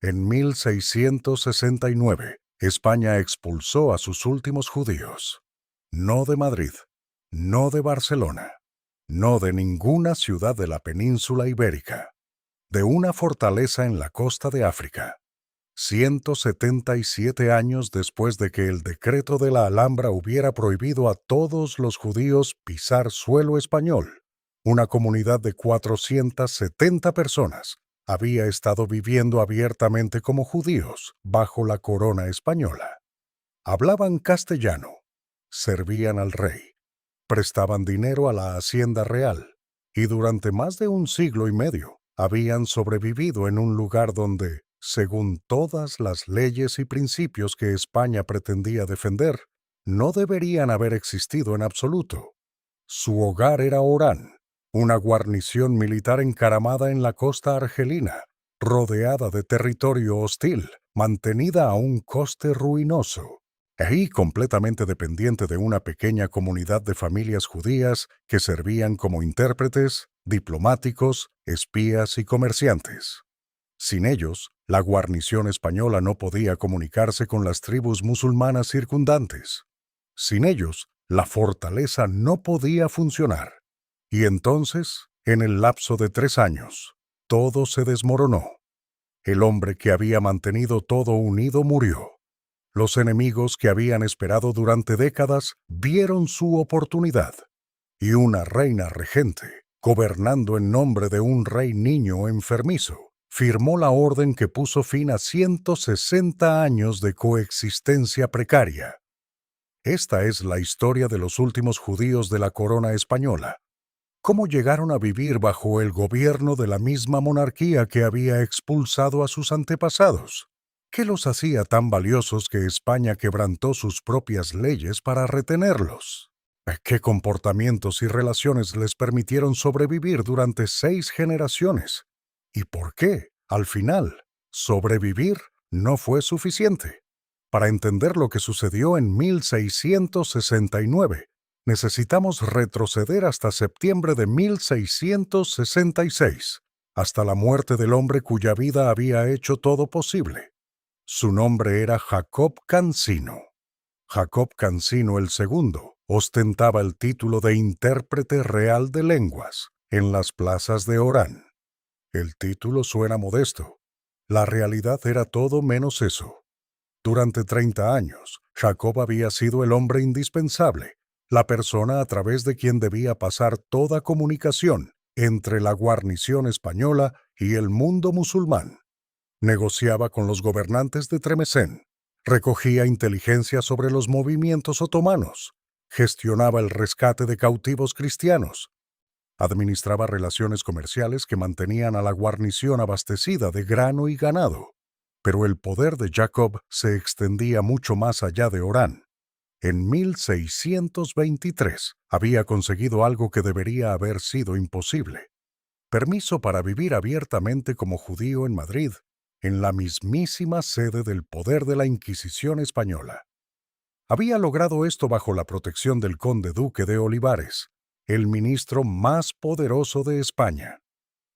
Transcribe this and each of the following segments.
En 1669, España expulsó a sus últimos judíos. No de Madrid, no de Barcelona, no de ninguna ciudad de la península ibérica, de una fortaleza en la costa de África. 177 años después de que el decreto de la Alhambra hubiera prohibido a todos los judíos pisar suelo español, una comunidad de 470 personas había estado viviendo abiertamente como judíos bajo la corona española. Hablaban castellano, servían al rey, prestaban dinero a la hacienda real y durante más de un siglo y medio habían sobrevivido en un lugar donde, según todas las leyes y principios que España pretendía defender, no deberían haber existido en absoluto. Su hogar era Orán, una guarnición militar encaramada en la costa argelina, rodeada de territorio hostil, mantenida a un coste ruinoso, y completamente dependiente de una pequeña comunidad de familias judías que servían como intérpretes, diplomáticos, espías y comerciantes. Sin ellos, la guarnición española no podía comunicarse con las tribus musulmanas circundantes. Sin ellos, la fortaleza no podía funcionar. Y entonces, en el lapso de 3 años, todo se desmoronó. El hombre que había mantenido todo unido murió. Los enemigos que habían esperado durante décadas vieron su oportunidad. Y una reina regente, gobernando en nombre de un rey niño enfermizo, firmó la orden que puso fin a 160 años de coexistencia precaria. Esta es la historia de los últimos judíos de la corona española. ¿Cómo llegaron a vivir bajo el gobierno de la misma monarquía que había expulsado a sus antepasados? ¿Qué los hacía tan valiosos que España quebrantó sus propias leyes para retenerlos? ¿Qué comportamientos y relaciones les permitieron sobrevivir durante 6 generaciones? ¿Y por qué, al final, sobrevivir no fue suficiente? Para entender lo que sucedió en 1669, necesitamos retroceder hasta septiembre de 1666, hasta la muerte del hombre cuya vida había hecho todo posible. Su nombre era Jacob Cansino. Jacob Cansino el segundo ostentaba el título de intérprete real de lenguas en las plazas de Orán. El título suena modesto. La realidad era todo menos eso. Durante 30 años, Jacob había sido el hombre indispensable, la persona a través de quien debía pasar toda comunicación entre la guarnición española y el mundo musulmán. Negociaba con los gobernantes de Tremesén, recogía inteligencia sobre los movimientos otomanos, gestionaba el rescate de cautivos cristianos, administraba relaciones comerciales que mantenían a la guarnición abastecida de grano y ganado. Pero el poder de Jacob se extendía mucho más allá de Orán. En 1623 había conseguido algo que debería haber sido imposible: permiso para vivir abiertamente como judío en Madrid, en la mismísima sede del poder de la Inquisición española. Había logrado esto bajo la protección del conde duque de Olivares, el ministro más poderoso de España.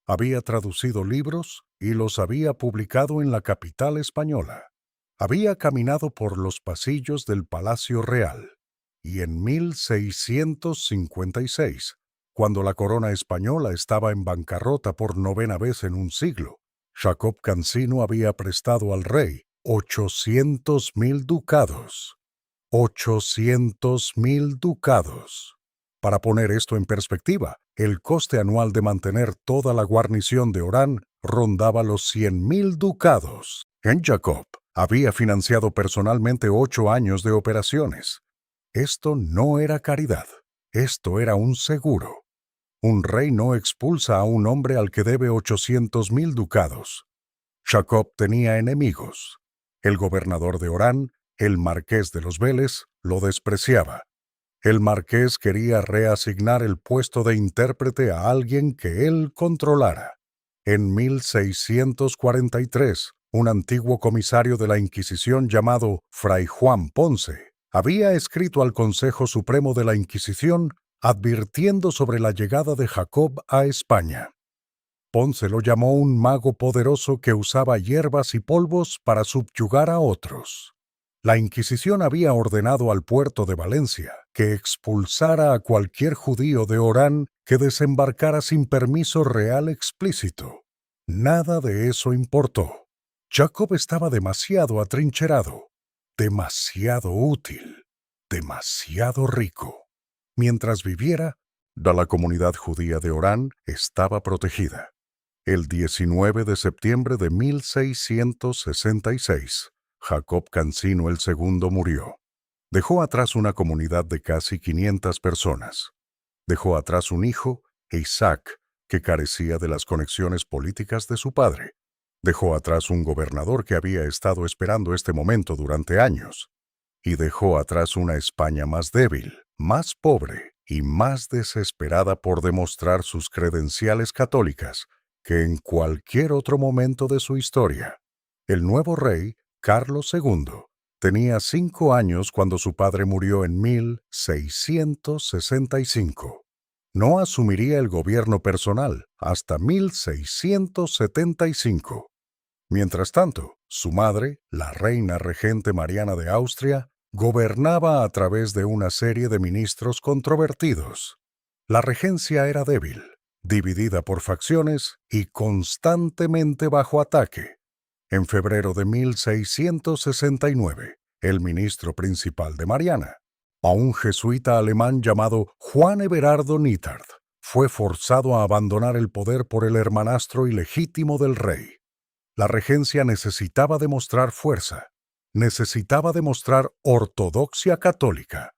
Había traducido libros y los había publicado en la capital española. Había caminado por los pasillos del Palacio Real. Y en 1656, cuando la corona española estaba en bancarrota por 9ª vez en un siglo, Jacob Cansino había prestado al rey 800.000 ducados. 800.000 ducados. Para poner esto en perspectiva, el coste anual de mantener toda la guarnición de Orán rondaba los 100.000 ducados. Jacob había financiado personalmente 8 años de operaciones. Esto no era caridad, esto era un seguro. Un rey no expulsa a un hombre al que debe 800.000 ducados. Jacob tenía enemigos. El gobernador de Orán, el marqués de los Vélez, lo despreciaba. El marqués quería reasignar el puesto de intérprete a alguien que él controlara. En 1643, un antiguo comisario de la Inquisición llamado Fray Juan Ponce había escrito al Consejo Supremo de la Inquisición advirtiendo sobre la llegada de Jacob a España. Ponce lo llamó un mago poderoso que usaba hierbas y polvos para subyugar a otros. La Inquisición había ordenado al puerto de Valencia que expulsara a cualquier judío de Orán que desembarcara sin permiso real explícito. Nada de eso importó. Jacob estaba demasiado atrincherado, demasiado útil, demasiado rico. Mientras viviera, la comunidad judía de Orán estaba protegida. El 19 de septiembre de 1666, Jacob Cancino II murió. Dejó atrás una comunidad de casi 500 personas. Dejó atrás un hijo, Isaac, que carecía de las conexiones políticas de su padre. Dejó atrás un gobernador que había estado esperando este momento durante años. Y dejó atrás una España más débil, más pobre y más desesperada por demostrar sus credenciales católicas que en cualquier otro momento de su historia. El nuevo rey, Carlos II, tenía 5 años cuando su padre murió en 1665. No asumiría el gobierno personal hasta 1675. Mientras tanto, su madre, la reina regente Mariana de Austria, gobernaba a través de una serie de ministros controvertidos. La regencia era débil, dividida por facciones y constantemente bajo ataque. En febrero de 1669, el ministro principal de Mariana, a un jesuita alemán llamado Juan Everardo Nittard, fue forzado a abandonar el poder por el hermanastro ilegítimo del rey. La regencia necesitaba demostrar fuerza, necesitaba demostrar ortodoxia católica,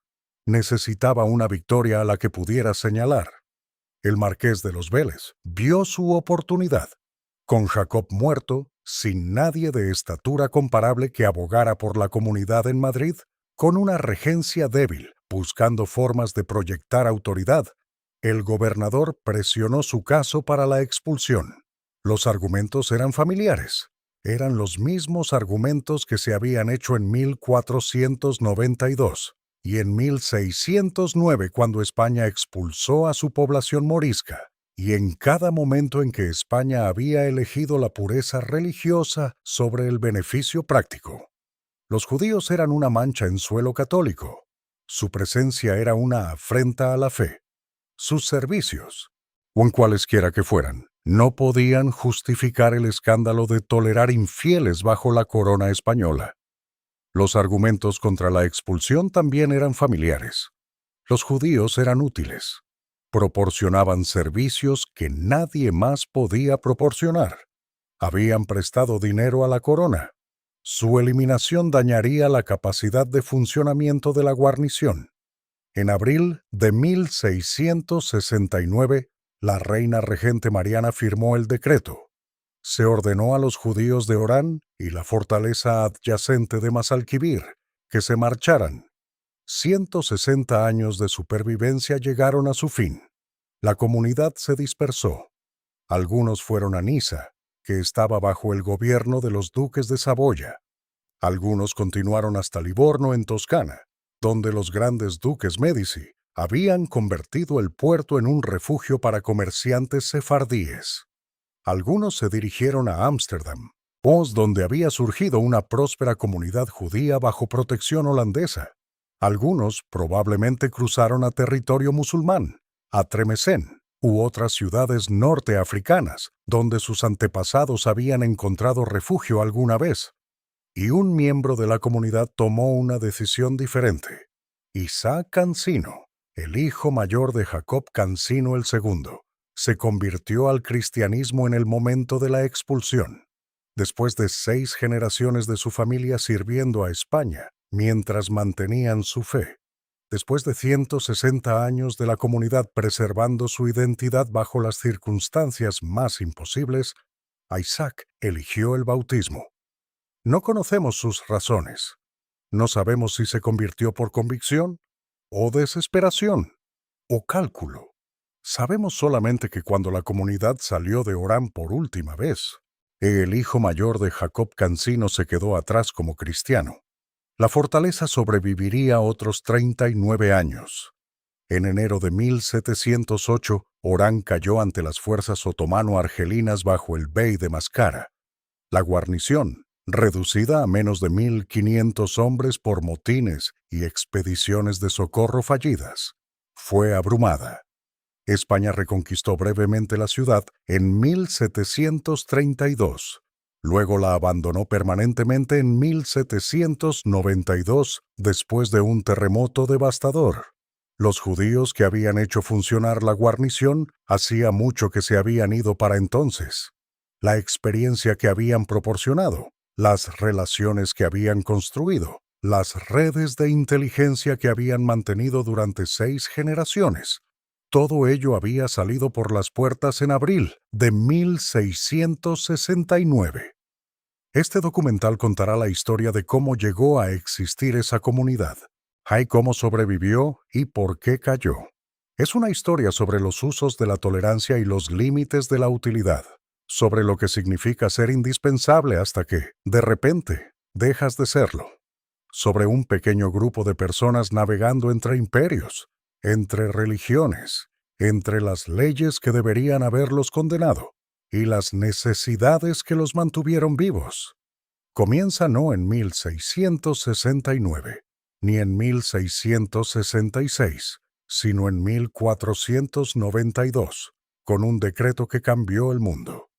necesitaba una victoria a la que pudiera señalar. El marqués de los Vélez vio su oportunidad. Con Jacob muerto, sin nadie de estatura comparable que abogara por la comunidad en Madrid, con una regencia débil, buscando formas de proyectar autoridad, el gobernador presionó su caso para la expulsión. Los argumentos eran familiares. Eran los mismos argumentos que se habían hecho en 1492 y en 1609 cuando España expulsó a su población morisca, y en cada momento en que España había elegido la pureza religiosa sobre el beneficio práctico. Los judíos eran una mancha en suelo católico. Su presencia era una afrenta a la fe. Sus servicios, o en cualesquiera que fueran, no podían justificar el escándalo de tolerar infieles bajo la corona española. Los argumentos contra la expulsión también eran familiares. Los judíos eran útiles. Proporcionaban servicios que nadie más podía proporcionar. Habían prestado dinero a la corona. Su eliminación dañaría la capacidad de funcionamiento de la guarnición. En abril de 1669, la reina regente Mariana firmó el decreto. Se ordenó a los judíos de Orán y la fortaleza adyacente de Mazalquivir que se marcharan. 160 años de supervivencia llegaron a su fin. La comunidad se dispersó. Algunos fueron a Niza, que estaba bajo el gobierno de los duques de Saboya. Algunos continuaron hasta Livorno, en Toscana, donde los grandes duques Médici habían convertido el puerto en un refugio para comerciantes sefardíes. Algunos se dirigieron a Ámsterdam, donde había surgido una próspera comunidad judía bajo protección holandesa. Algunos probablemente cruzaron a territorio musulmán, a Tremesén u otras ciudades norteafricanas, donde sus antepasados habían encontrado refugio alguna vez. Y un miembro de la comunidad tomó una decisión diferente. Isaac Cancino, el hijo mayor de Jacob Cancino II, se convirtió al cristianismo en el momento de la expulsión. Después de 6 generaciones de su familia sirviendo a España, mientras mantenían su fe. Después de 160 años de la comunidad preservando su identidad bajo las circunstancias más imposibles, Isaac eligió el bautismo. No conocemos sus razones. No sabemos si se convirtió por convicción, o desesperación, o cálculo. Sabemos solamente que cuando la comunidad salió de Orán por última vez, el hijo mayor de Jacob Cancino se quedó atrás como cristiano. La fortaleza sobreviviría otros 39 años. En enero de 1708, Orán cayó ante las fuerzas otomano-argelinas bajo el Bey de Mascara. La guarnición, reducida a menos de 1.500 hombres por motines y expediciones de socorro fallidas, fue abrumada. España reconquistó brevemente la ciudad en 1732. Luego la abandonó permanentemente en 1792 después de un terremoto devastador. Los judíos que habían hecho funcionar la guarnición hacía mucho que se habían ido para entonces. La experiencia que habían proporcionado, las relaciones que habían construido, las redes de inteligencia que habían mantenido durante 6 generaciones, todo ello había salido por las puertas en abril de 1669. Este documental contará la historia de cómo llegó a existir esa comunidad, cómo sobrevivió y por qué cayó. Es una historia sobre los usos de la tolerancia y los límites de la utilidad, sobre lo que significa ser indispensable hasta que, de repente, dejas de serlo, sobre un pequeño grupo de personas navegando entre imperios, entre religiones, entre las leyes que deberían haberlos condenado y las necesidades que los mantuvieron vivos. Comienza no en 1669, ni en 1666, sino en 1492, con un decreto que cambió el mundo.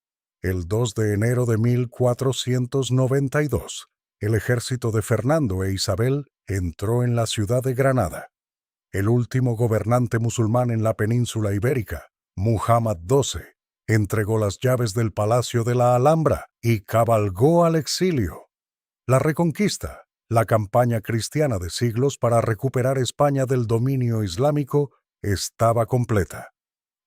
El 2 de enero de 1492, el ejército de Fernando e Isabel entró en la ciudad de Granada. El último gobernante musulmán en la península ibérica, Muhammad XII, entregó las llaves del Palacio de la Alhambra y cabalgó al exilio. La Reconquista, la campaña cristiana de siglos para recuperar España del dominio islámico, estaba completa.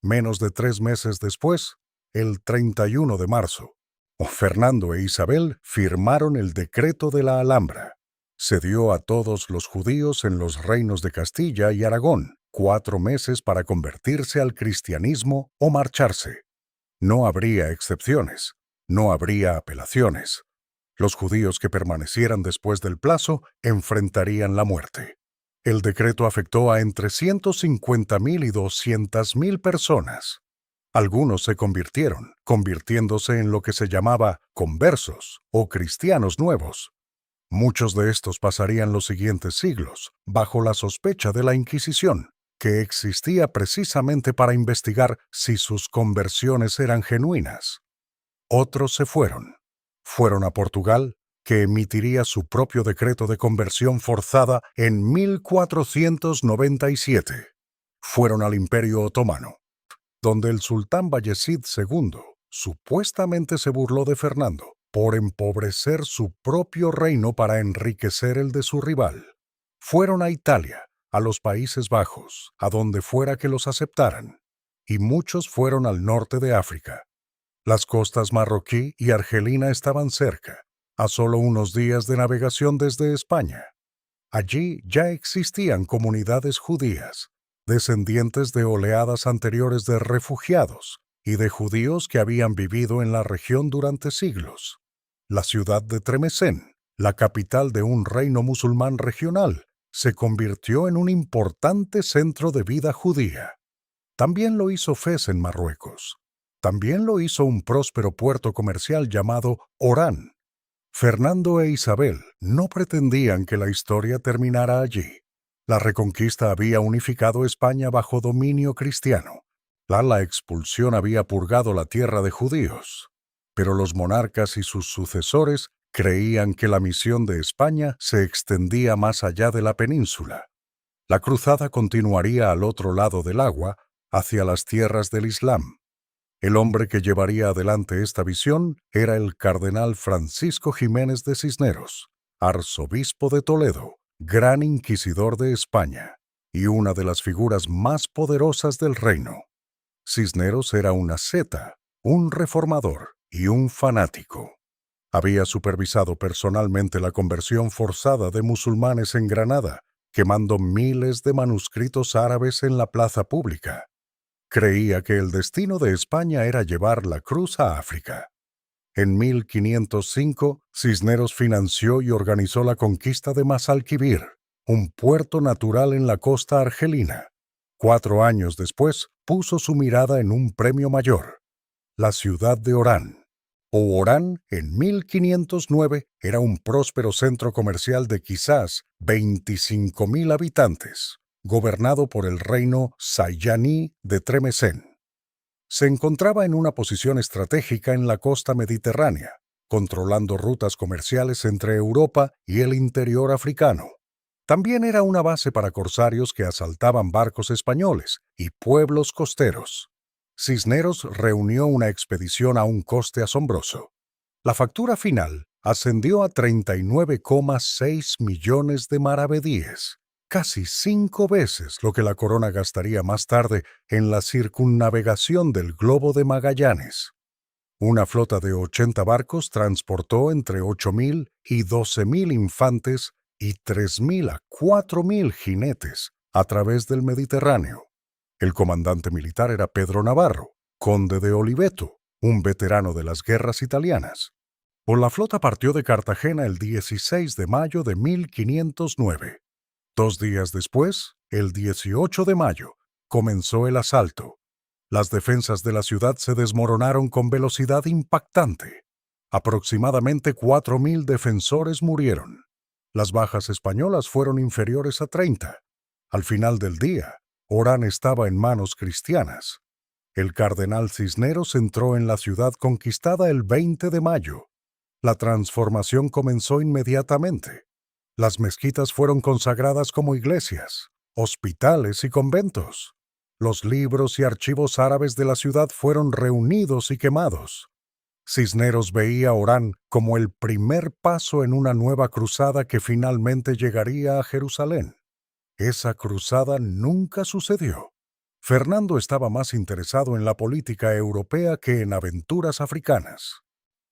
Menos de 3 meses después, el 31 de marzo, Fernando e Isabel firmaron el Decreto de la Alhambra. Se dio a todos los judíos en los reinos de Castilla y Aragón 4 meses para convertirse al cristianismo o marcharse. No habría excepciones, no habría apelaciones. Los judíos que permanecieran después del plazo enfrentarían la muerte. El decreto afectó a entre 150.000 y 200.000 personas. Algunos se convirtieron, convirtiéndose en lo que se llamaba conversos o cristianos nuevos. Muchos de estos pasarían los siguientes siglos bajo la sospecha de la Inquisición, que existía precisamente para investigar si sus conversiones eran genuinas. Otros se fueron. Fueron a Portugal, que emitiría su propio decreto de conversión forzada en 1497. Fueron al Imperio Otomano, donde el sultán Bayezid II supuestamente se burló de Fernando por empobrecer su propio reino para enriquecer el de su rival. Fueron a Italia, a los Países Bajos, a donde fuera que los aceptaran, y muchos fueron al norte de África. Las costas marroquí y argelina estaban cerca, a solo unos días de navegación desde España. Allí ya existían comunidades judías, descendientes de oleadas anteriores de refugiados y de judíos que habían vivido en la región durante siglos. La ciudad de Tremesén, la capital de un reino musulmán regional, se convirtió en un importante centro de vida judía. También lo hizo Fez en Marruecos. También lo hizo un próspero puerto comercial llamado Orán. Fernando e Isabel no pretendían que la historia terminara allí. La Reconquista había unificado España bajo dominio cristiano. La expulsión había purgado la tierra de judíos. Pero los monarcas y sus sucesores creían que la misión de España se extendía más allá de la península. La cruzada continuaría al otro lado del agua, hacia las tierras del Islam. El hombre que llevaría adelante esta visión era el cardenal Francisco Jiménez de Cisneros, arzobispo de Toledo, gran inquisidor de España, y una de las figuras más poderosas del reino. Cisneros era un asceta, un reformador y un fanático. Había supervisado personalmente la conversión forzada de musulmanes en Granada, quemando miles de manuscritos árabes en la plaza pública. Creía que el destino de España era llevar la cruz a África. En 1505, Cisneros financió y organizó la conquista de Mazalquivir, un puerto natural en la costa argelina. 4 años después, puso su mirada en un premio mayor, la ciudad de Orán. Orán, en 1509, era un próspero centro comercial de quizás 25.000 habitantes, gobernado por el reino Sayani de Tremesén. Se encontraba en una posición estratégica en la costa mediterránea, controlando rutas comerciales entre Europa y el interior africano. También era una base para corsarios que asaltaban barcos españoles y pueblos costeros. Cisneros reunió una expedición a un coste asombroso. La factura final ascendió a 39,6 millones de maravedíes, casi 5 veces lo que la corona gastaría más tarde en la circunnavegación del globo de Magallanes. Una flota de 80 barcos transportó entre 8.000 y 12.000 infantes y 3.000 a 4.000 jinetes a través del Mediterráneo. El comandante militar era Pedro Navarro, conde de Oliveto, un veterano de las guerras italianas. La flota partió de Cartagena el 16 de mayo de 1509. 2 días después, el 18 de mayo, comenzó el asalto. Las defensas de la ciudad se desmoronaron con velocidad impactante. Aproximadamente 4.000 defensores murieron. Las bajas españolas fueron inferiores a 30. Al final del día, Orán estaba en manos cristianas. El cardenal Cisneros entró en la ciudad conquistada el 20 de mayo. La transformación comenzó inmediatamente. Las mezquitas fueron consagradas como iglesias, hospitales y conventos. Los libros y archivos árabes de la ciudad fueron reunidos y quemados. Cisneros veía a Orán como el primer paso en una nueva cruzada que finalmente llegaría a Jerusalén. Esa cruzada nunca sucedió. Fernando estaba más interesado en la política europea que en aventuras africanas.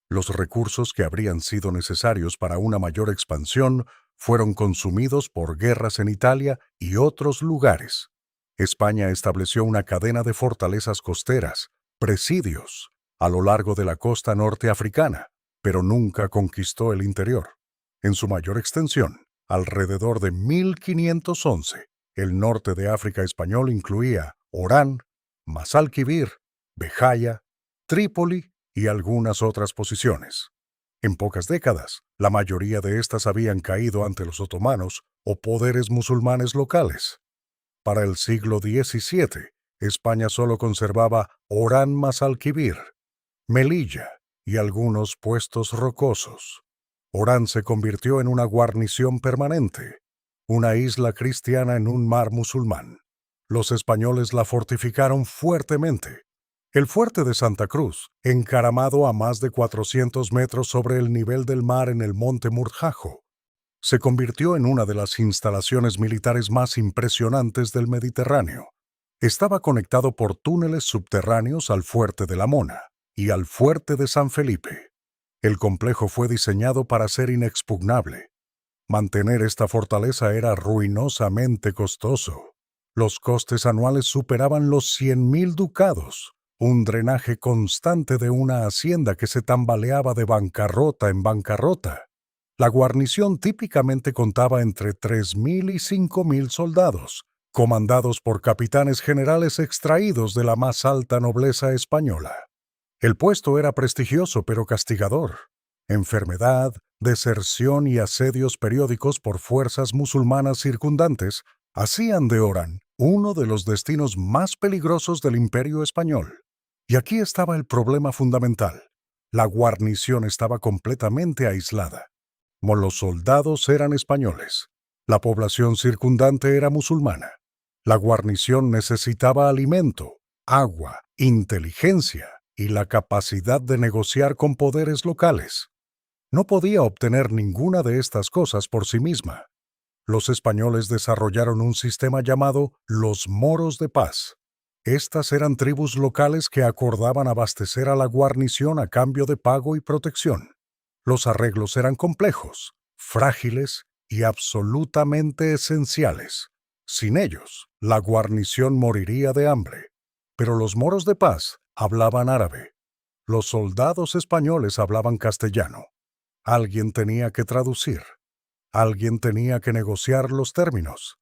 Los recursos que habrían sido necesarios para una mayor expansión fueron consumidos por guerras en Italia y otros lugares. España estableció una cadena de fortalezas costeras, presidios, a lo largo de la costa norte africana, pero nunca conquistó el interior. En su mayor extensión, alrededor de 1511, el norte de África español incluía Orán, Massalquivir, Bejaia, Trípoli y algunas otras posiciones. En pocas décadas, la mayoría de estas habían caído ante los otomanos o poderes musulmanes locales. Para el siglo XVII, España solo conservaba Orán Massalquivir, Melilla y algunos puestos rocosos. Orán se convirtió en una guarnición permanente, una isla cristiana en un mar musulmán. Los españoles la fortificaron fuertemente. El fuerte de Santa Cruz, encaramado a más de 400 metros sobre el nivel del mar en el monte Murjajo, se convirtió en una de las instalaciones militares más impresionantes del Mediterráneo. Estaba conectado por túneles subterráneos al fuerte de la Mona y al fuerte de San Felipe. El complejo fue diseñado para ser inexpugnable. Mantener esta fortaleza era ruinosamente costoso. Los costes anuales superaban los 100.000 ducados, un drenaje constante de una hacienda que se tambaleaba de bancarrota en bancarrota. La guarnición típicamente contaba entre 3.000 y 5.000 soldados, comandados por capitanes generales extraídos de la más alta nobleza española. El puesto era prestigioso pero castigador. Enfermedad, deserción y asedios periódicos por fuerzas musulmanas circundantes hacían de Orán uno de los destinos más peligrosos del Imperio español. Y aquí estaba el problema fundamental. La guarnición estaba completamente aislada. Los soldados eran españoles. La población circundante era musulmana. La guarnición necesitaba alimento, agua, inteligencia y la capacidad de negociar con poderes locales. No podía obtener ninguna de estas cosas por sí misma. Los españoles desarrollaron un sistema llamado los moros de paz. Estas eran tribus locales que acordaban abastecer a la guarnición a cambio de pago y protección. Los arreglos eran complejos, frágiles y absolutamente esenciales. Sin ellos, la guarnición moriría de hambre. Pero los moros de paz hablaban árabe. Los soldados españoles hablaban castellano. Alguien tenía que traducir. Alguien tenía que negociar los términos.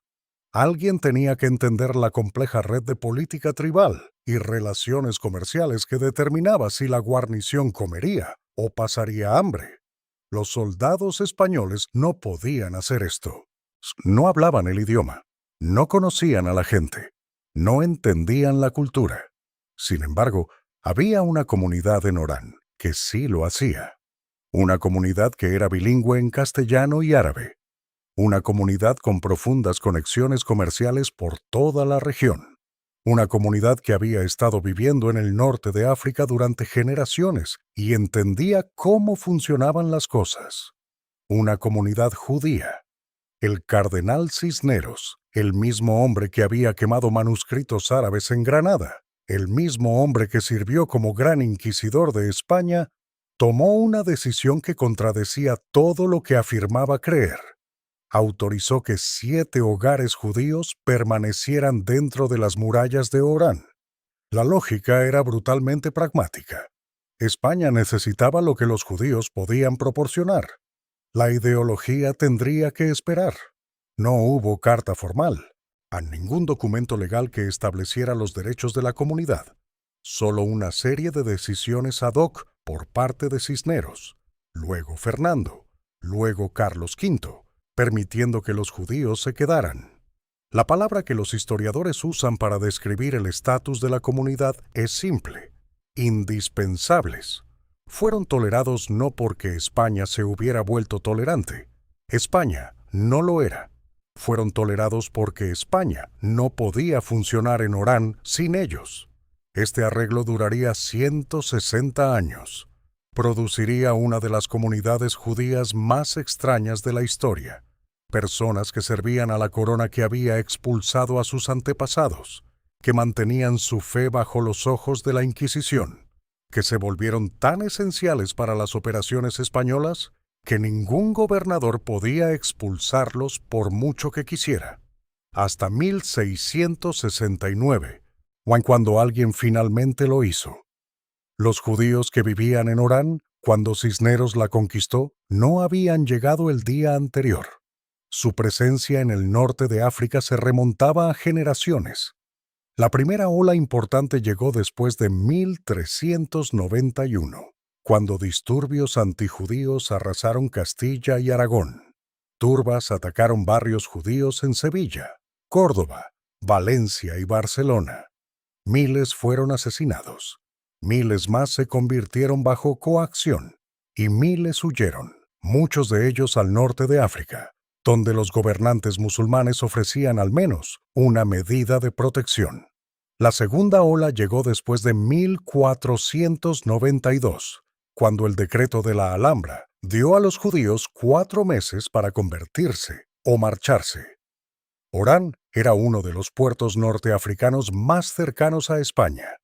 Alguien tenía que entender la compleja red de política tribal y relaciones comerciales que determinaba si la guarnición comería o pasaría hambre. Los soldados españoles no podían hacer esto. No hablaban el idioma, no conocían a la gente, no entendían la cultura. Sin embargo, había una comunidad en Orán que sí lo hacía. Una comunidad que era bilingüe en castellano y árabe. Una comunidad con profundas conexiones comerciales por toda la región. Una comunidad que había estado viviendo en el norte de África durante generaciones y entendía cómo funcionaban las cosas. Una comunidad judía. El cardenal Cisneros, el mismo hombre que había quemado manuscritos árabes en Granada, el mismo hombre que sirvió como gran inquisidor de España, tomó una decisión que contradecía todo lo que afirmaba creer. Autorizó que 7 hogares judíos permanecieran dentro de las murallas de Orán. La lógica era brutalmente pragmática. España necesitaba lo que los judíos podían proporcionar. La ideología tendría que esperar. No hubo carta formal, a ningún documento legal que estableciera los derechos de la comunidad. Solo una serie de decisiones ad hoc por parte de Cisneros, luego Fernando, luego Carlos V, permitiendo que los judíos se quedaran. La palabra que los historiadores usan para describir el estatus de la comunidad es simple: indispensables. Fueron tolerados no porque España se hubiera vuelto tolerante. España no lo era. Fueron tolerados porque España no podía funcionar en Orán sin ellos. Este arreglo duraría 160 años. Produciría una de las comunidades judías más extrañas de la historia. Personas que servían a la corona que había expulsado a sus antepasados, que mantenían su fe bajo los ojos de la Inquisición, que se volvieron tan esenciales para las operaciones españolas que ningún gobernador podía expulsarlos por mucho que quisiera. Hasta 1669, cuando alguien finalmente lo hizo. Los judíos que vivían en Orán, cuando Cisneros la conquistó, no habían llegado el día anterior. Su presencia en el norte de África se remontaba a generaciones. La primera ola importante llegó después de 1391, cuando disturbios antijudíos arrasaron Castilla y Aragón. Turbas atacaron barrios judíos en Sevilla, Córdoba, Valencia y Barcelona. Miles fueron asesinados. Miles más se convirtieron bajo coacción y miles huyeron, muchos de ellos al norte de África, donde los gobernantes musulmanes ofrecían al menos una medida de protección. La segunda ola llegó después de 1492, cuando el decreto de la Alhambra dio a los judíos 4 meses para convertirse o marcharse. Orán era uno de los puertos norteafricanos más cercanos a España.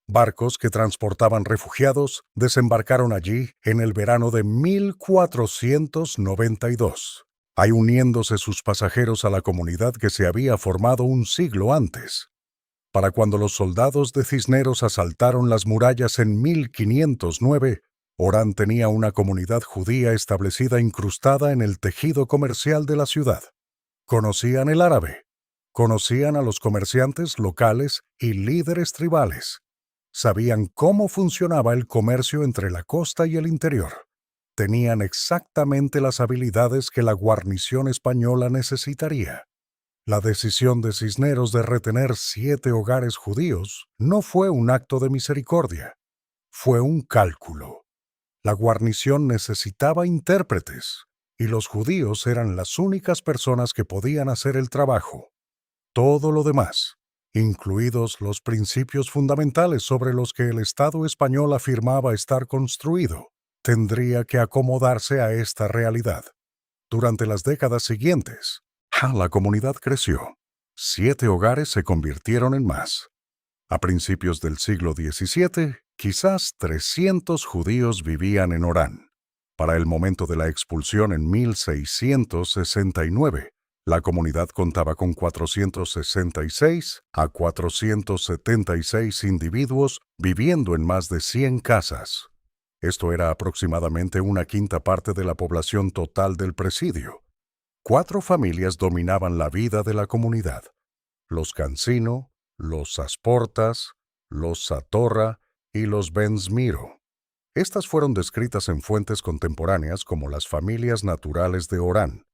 Barcos que transportaban refugiados desembarcaron allí en el verano de 1492, ahí uniéndose sus pasajeros a la comunidad que se había formado un siglo antes. Para cuando los soldados de Cisneros asaltaron las murallas en 1509, Orán tenía una comunidad judía establecida incrustada en el tejido comercial de la ciudad. Conocían el árabe, conocían a los comerciantes locales y líderes tribales. Sabían cómo funcionaba el comercio entre la costa y el interior. Tenían exactamente las habilidades que la guarnición española necesitaría. La decisión de Cisneros de retener 7 hogares judíos no fue un acto de misericordia, fue un cálculo. La guarnición necesitaba intérpretes, y los judíos eran las únicas personas que podían hacer el trabajo. Todo lo demás, incluidos los principios fundamentales sobre los que el Estado español afirmaba estar construido, tendría que acomodarse a esta realidad. Durante las décadas siguientes, la comunidad creció. 7 hogares se convirtieron en más. A principios del siglo XVII, quizás 300 judíos vivían en Orán. Para el momento de la expulsión en 1669, la comunidad contaba con 466 a 476 individuos viviendo en más de 100 casas. Esto era aproximadamente una quinta parte de la población total del presidio. 4 familias dominaban la vida de la comunidad: los Cancino, los Asportas, los Satorra y los Benzmiro. Estas fueron descritas en fuentes contemporáneas como las familias naturales de Orán,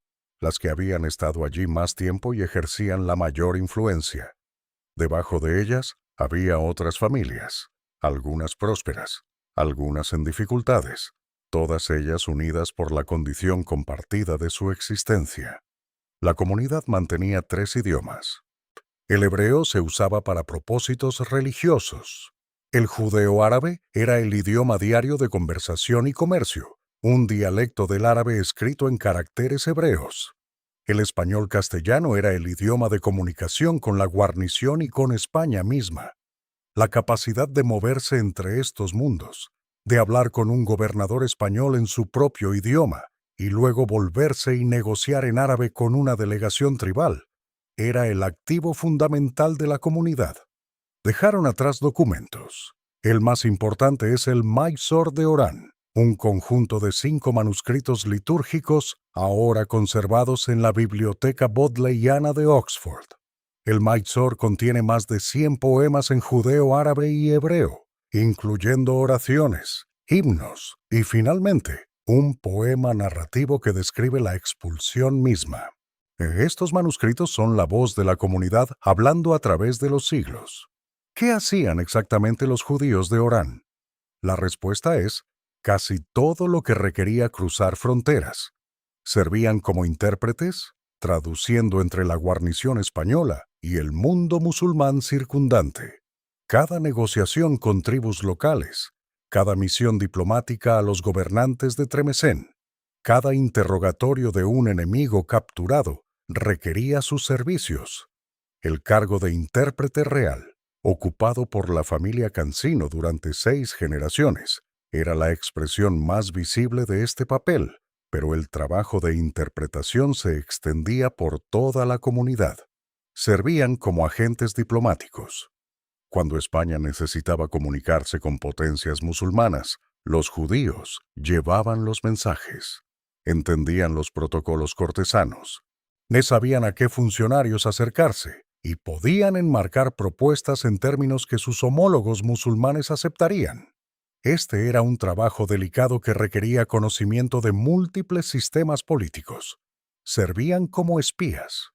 las que habían estado allí más tiempo y ejercían la mayor influencia. Debajo de ellas había otras familias, algunas prósperas, algunas en dificultades, todas ellas unidas por la condición compartida de su existencia. La comunidad mantenía 3 idiomas. El hebreo se usaba para propósitos religiosos. El judeo-árabe era el idioma diario de conversación y comercio, un dialecto del árabe escrito en caracteres hebreos. El español castellano era el idioma de comunicación con la guarnición y con España misma. La capacidad de moverse entre estos mundos, de hablar con un gobernador español en su propio idioma y luego volverse y negociar en árabe con una delegación tribal, era el activo fundamental de la comunidad. Dejaron atrás documentos. El más importante es el Maizor de Orán, un conjunto de 5 manuscritos litúrgicos ahora conservados en la Biblioteca Bodleiana de Oxford. El Maizor contiene más de 100 poemas en judeo, árabe y hebreo, incluyendo oraciones, himnos y, finalmente, un poema narrativo que describe la expulsión misma. Estos manuscritos son la voz de la comunidad hablando a través de los siglos. ¿Qué hacían exactamente los judíos de Orán? La respuesta es casi todo lo que requería cruzar fronteras. Servían como intérpretes, traduciendo entre la guarnición española y el mundo musulmán circundante. Cada negociación con tribus locales, cada misión diplomática a los gobernantes de Tremesén, cada interrogatorio de un enemigo capturado requería sus servicios. El cargo de intérprete real, ocupado por la familia Cancino durante 6 generaciones, era la expresión más visible de este papel, pero el trabajo de interpretación se extendía por toda la comunidad. Servían como agentes diplomáticos. Cuando España necesitaba comunicarse con potencias musulmanas, los judíos llevaban los mensajes. Entendían los protocolos cortesanos, sabían a qué funcionarios acercarse y podían enmarcar propuestas en términos que sus homólogos musulmanes aceptarían. Este era un trabajo delicado que requería conocimiento de múltiples sistemas políticos. Servían como espías.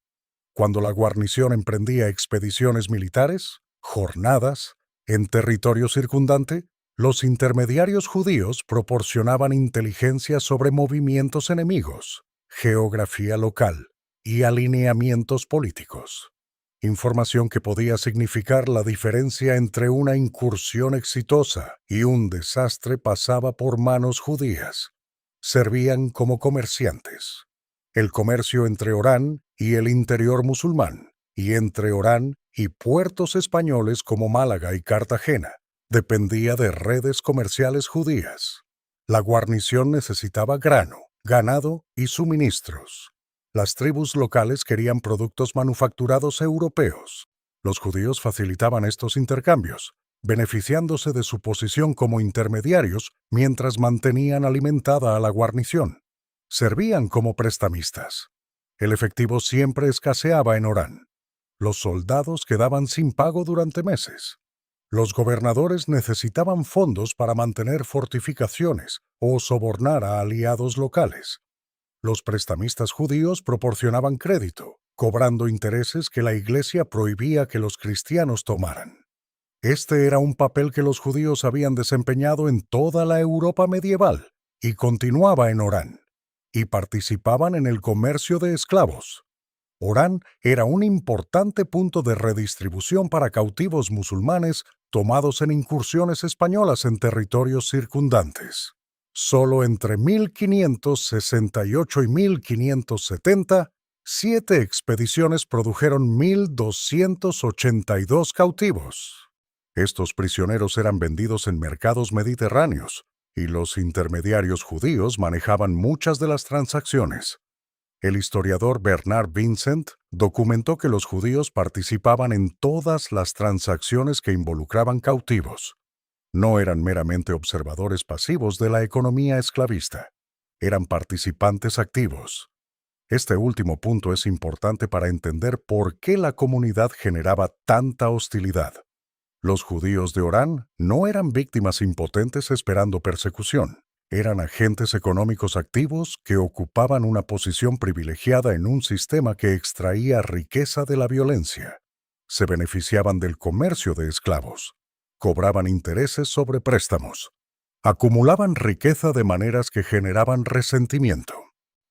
Cuando la guarnición emprendía expediciones militares, jornadas, en territorio circundante, los intermediarios judíos proporcionaban inteligencia sobre movimientos enemigos, geografía local y alineamientos políticos. Información que podía significar la diferencia entre una incursión exitosa y un desastre pasaba por manos judías. Servían como comerciantes. El comercio entre Orán y el interior musulmán, y entre Orán y puertos españoles como Málaga y Cartagena, dependía de redes comerciales judías. La guarnición necesitaba grano, ganado y suministros. Las tribus locales querían productos manufacturados europeos. Los judíos facilitaban estos intercambios, beneficiándose de su posición como intermediarios mientras mantenían alimentada a la guarnición. Servían como prestamistas. El efectivo siempre escaseaba en Orán. Los soldados quedaban sin pago durante meses. Los gobernadores necesitaban fondos para mantener fortificaciones o sobornar a aliados locales. Los prestamistas judíos proporcionaban crédito, cobrando intereses que la Iglesia prohibía que los cristianos tomaran. Este era un papel que los judíos habían desempeñado en toda la Europa medieval y continuaba en Orán, y participaban en el comercio de esclavos. Orán era un importante punto de redistribución para cautivos musulmanes tomados en incursiones españolas en territorios circundantes. Solo entre 1568 y 1570, 7 expediciones produjeron 1.282 cautivos. Estos prisioneros eran vendidos en mercados mediterráneos, y los intermediarios judíos manejaban muchas de las transacciones. El historiador Bernard Vincent documentó que los judíos participaban en todas las transacciones que involucraban cautivos. No eran meramente observadores pasivos de la economía esclavista. Eran participantes activos. Este último punto es importante para entender por qué la comunidad generaba tanta hostilidad. Los judíos de Orán no eran víctimas impotentes esperando persecución. Eran agentes económicos activos que ocupaban una posición privilegiada en un sistema que extraía riqueza de la violencia. Se beneficiaban del comercio de esclavos. Cobraban intereses sobre préstamos. Acumulaban riqueza de maneras que generaban resentimiento.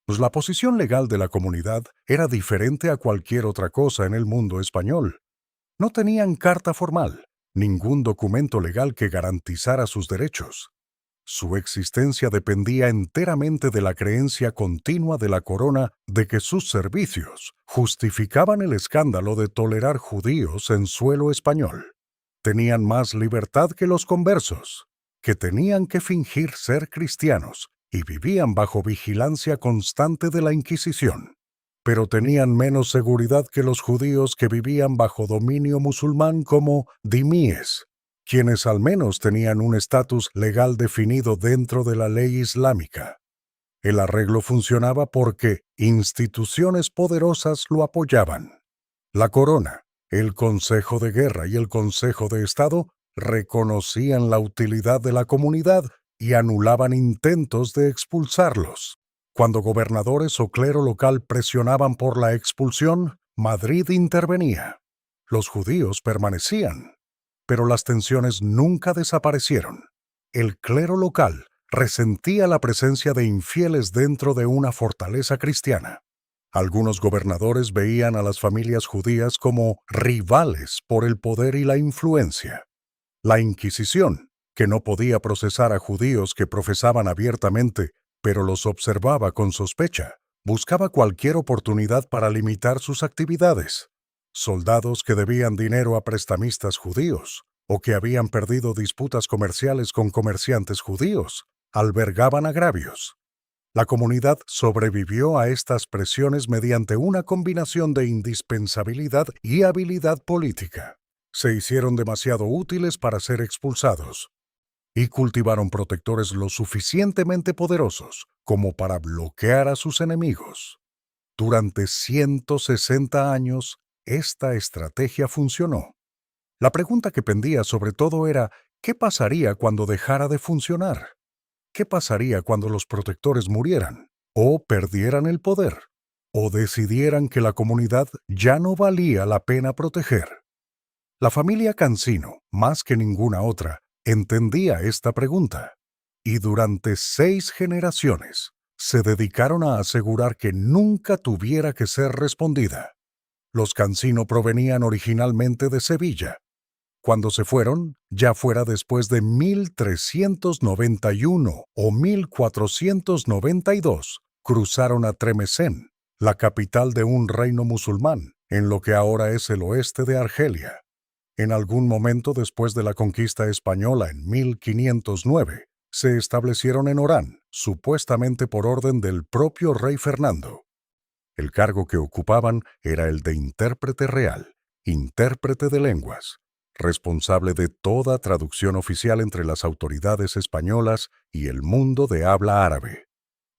Pues la posición legal de la comunidad era diferente a cualquier otra cosa en el mundo español. No tenían carta formal, ningún documento legal que garantizara sus derechos. Su existencia dependía enteramente de la creencia continua de la corona de que sus servicios justificaban el escándalo de tolerar judíos en suelo español. Tenían más libertad que los conversos, que tenían que fingir ser cristianos y vivían bajo vigilancia constante de la Inquisición. Pero tenían menos seguridad que los judíos que vivían bajo dominio musulmán como dhimíes, quienes al menos tenían un estatus legal definido dentro de la ley islámica. El arreglo funcionaba porque instituciones poderosas lo apoyaban. La corona, el Consejo de Guerra y el Consejo de Estado reconocían la utilidad de la comunidad y anulaban intentos de expulsarlos. Cuando gobernadores o clero local presionaban por la expulsión, Madrid intervenía. Los judíos permanecían, pero las tensiones nunca desaparecieron. El clero local resentía la presencia de infieles dentro de una fortaleza cristiana. Algunos gobernadores veían a las familias judías como rivales por el poder y la influencia. La Inquisición, que no podía procesar a judíos que profesaban abiertamente, pero los observaba con sospecha, buscaba cualquier oportunidad para limitar sus actividades. Soldados que debían dinero a prestamistas judíos, o que habían perdido disputas comerciales con comerciantes judíos, albergaban agravios. La comunidad sobrevivió a estas presiones mediante una combinación de indispensabilidad y habilidad política. Se hicieron demasiado útiles para ser expulsados y cultivaron protectores lo suficientemente poderosos como para bloquear a sus enemigos. Durante 160 años, esta estrategia funcionó. La pregunta que pendía sobre todo era, ¿qué pasaría cuando dejara de funcionar? ¿Qué pasaría cuando los protectores murieran, o perdieran el poder, o decidieran que la comunidad ya no valía la pena proteger? La familia Cancino, más que ninguna otra, entendía esta pregunta, y durante 6 generaciones se dedicaron a asegurar que nunca tuviera que ser respondida. Los Cancino provenían originalmente de Sevilla. Cuando se fueron, ya fuera después de 1391 o 1492, cruzaron a Tremesén, la capital de un reino musulmán, en lo que ahora es el oeste de Argelia. En algún momento después de la conquista española en 1509, se establecieron en Orán, supuestamente por orden del propio rey Fernando. El cargo que ocupaban era el de intérprete real, intérprete de lenguas, responsable de toda traducción oficial entre las autoridades españolas y el mundo de habla árabe.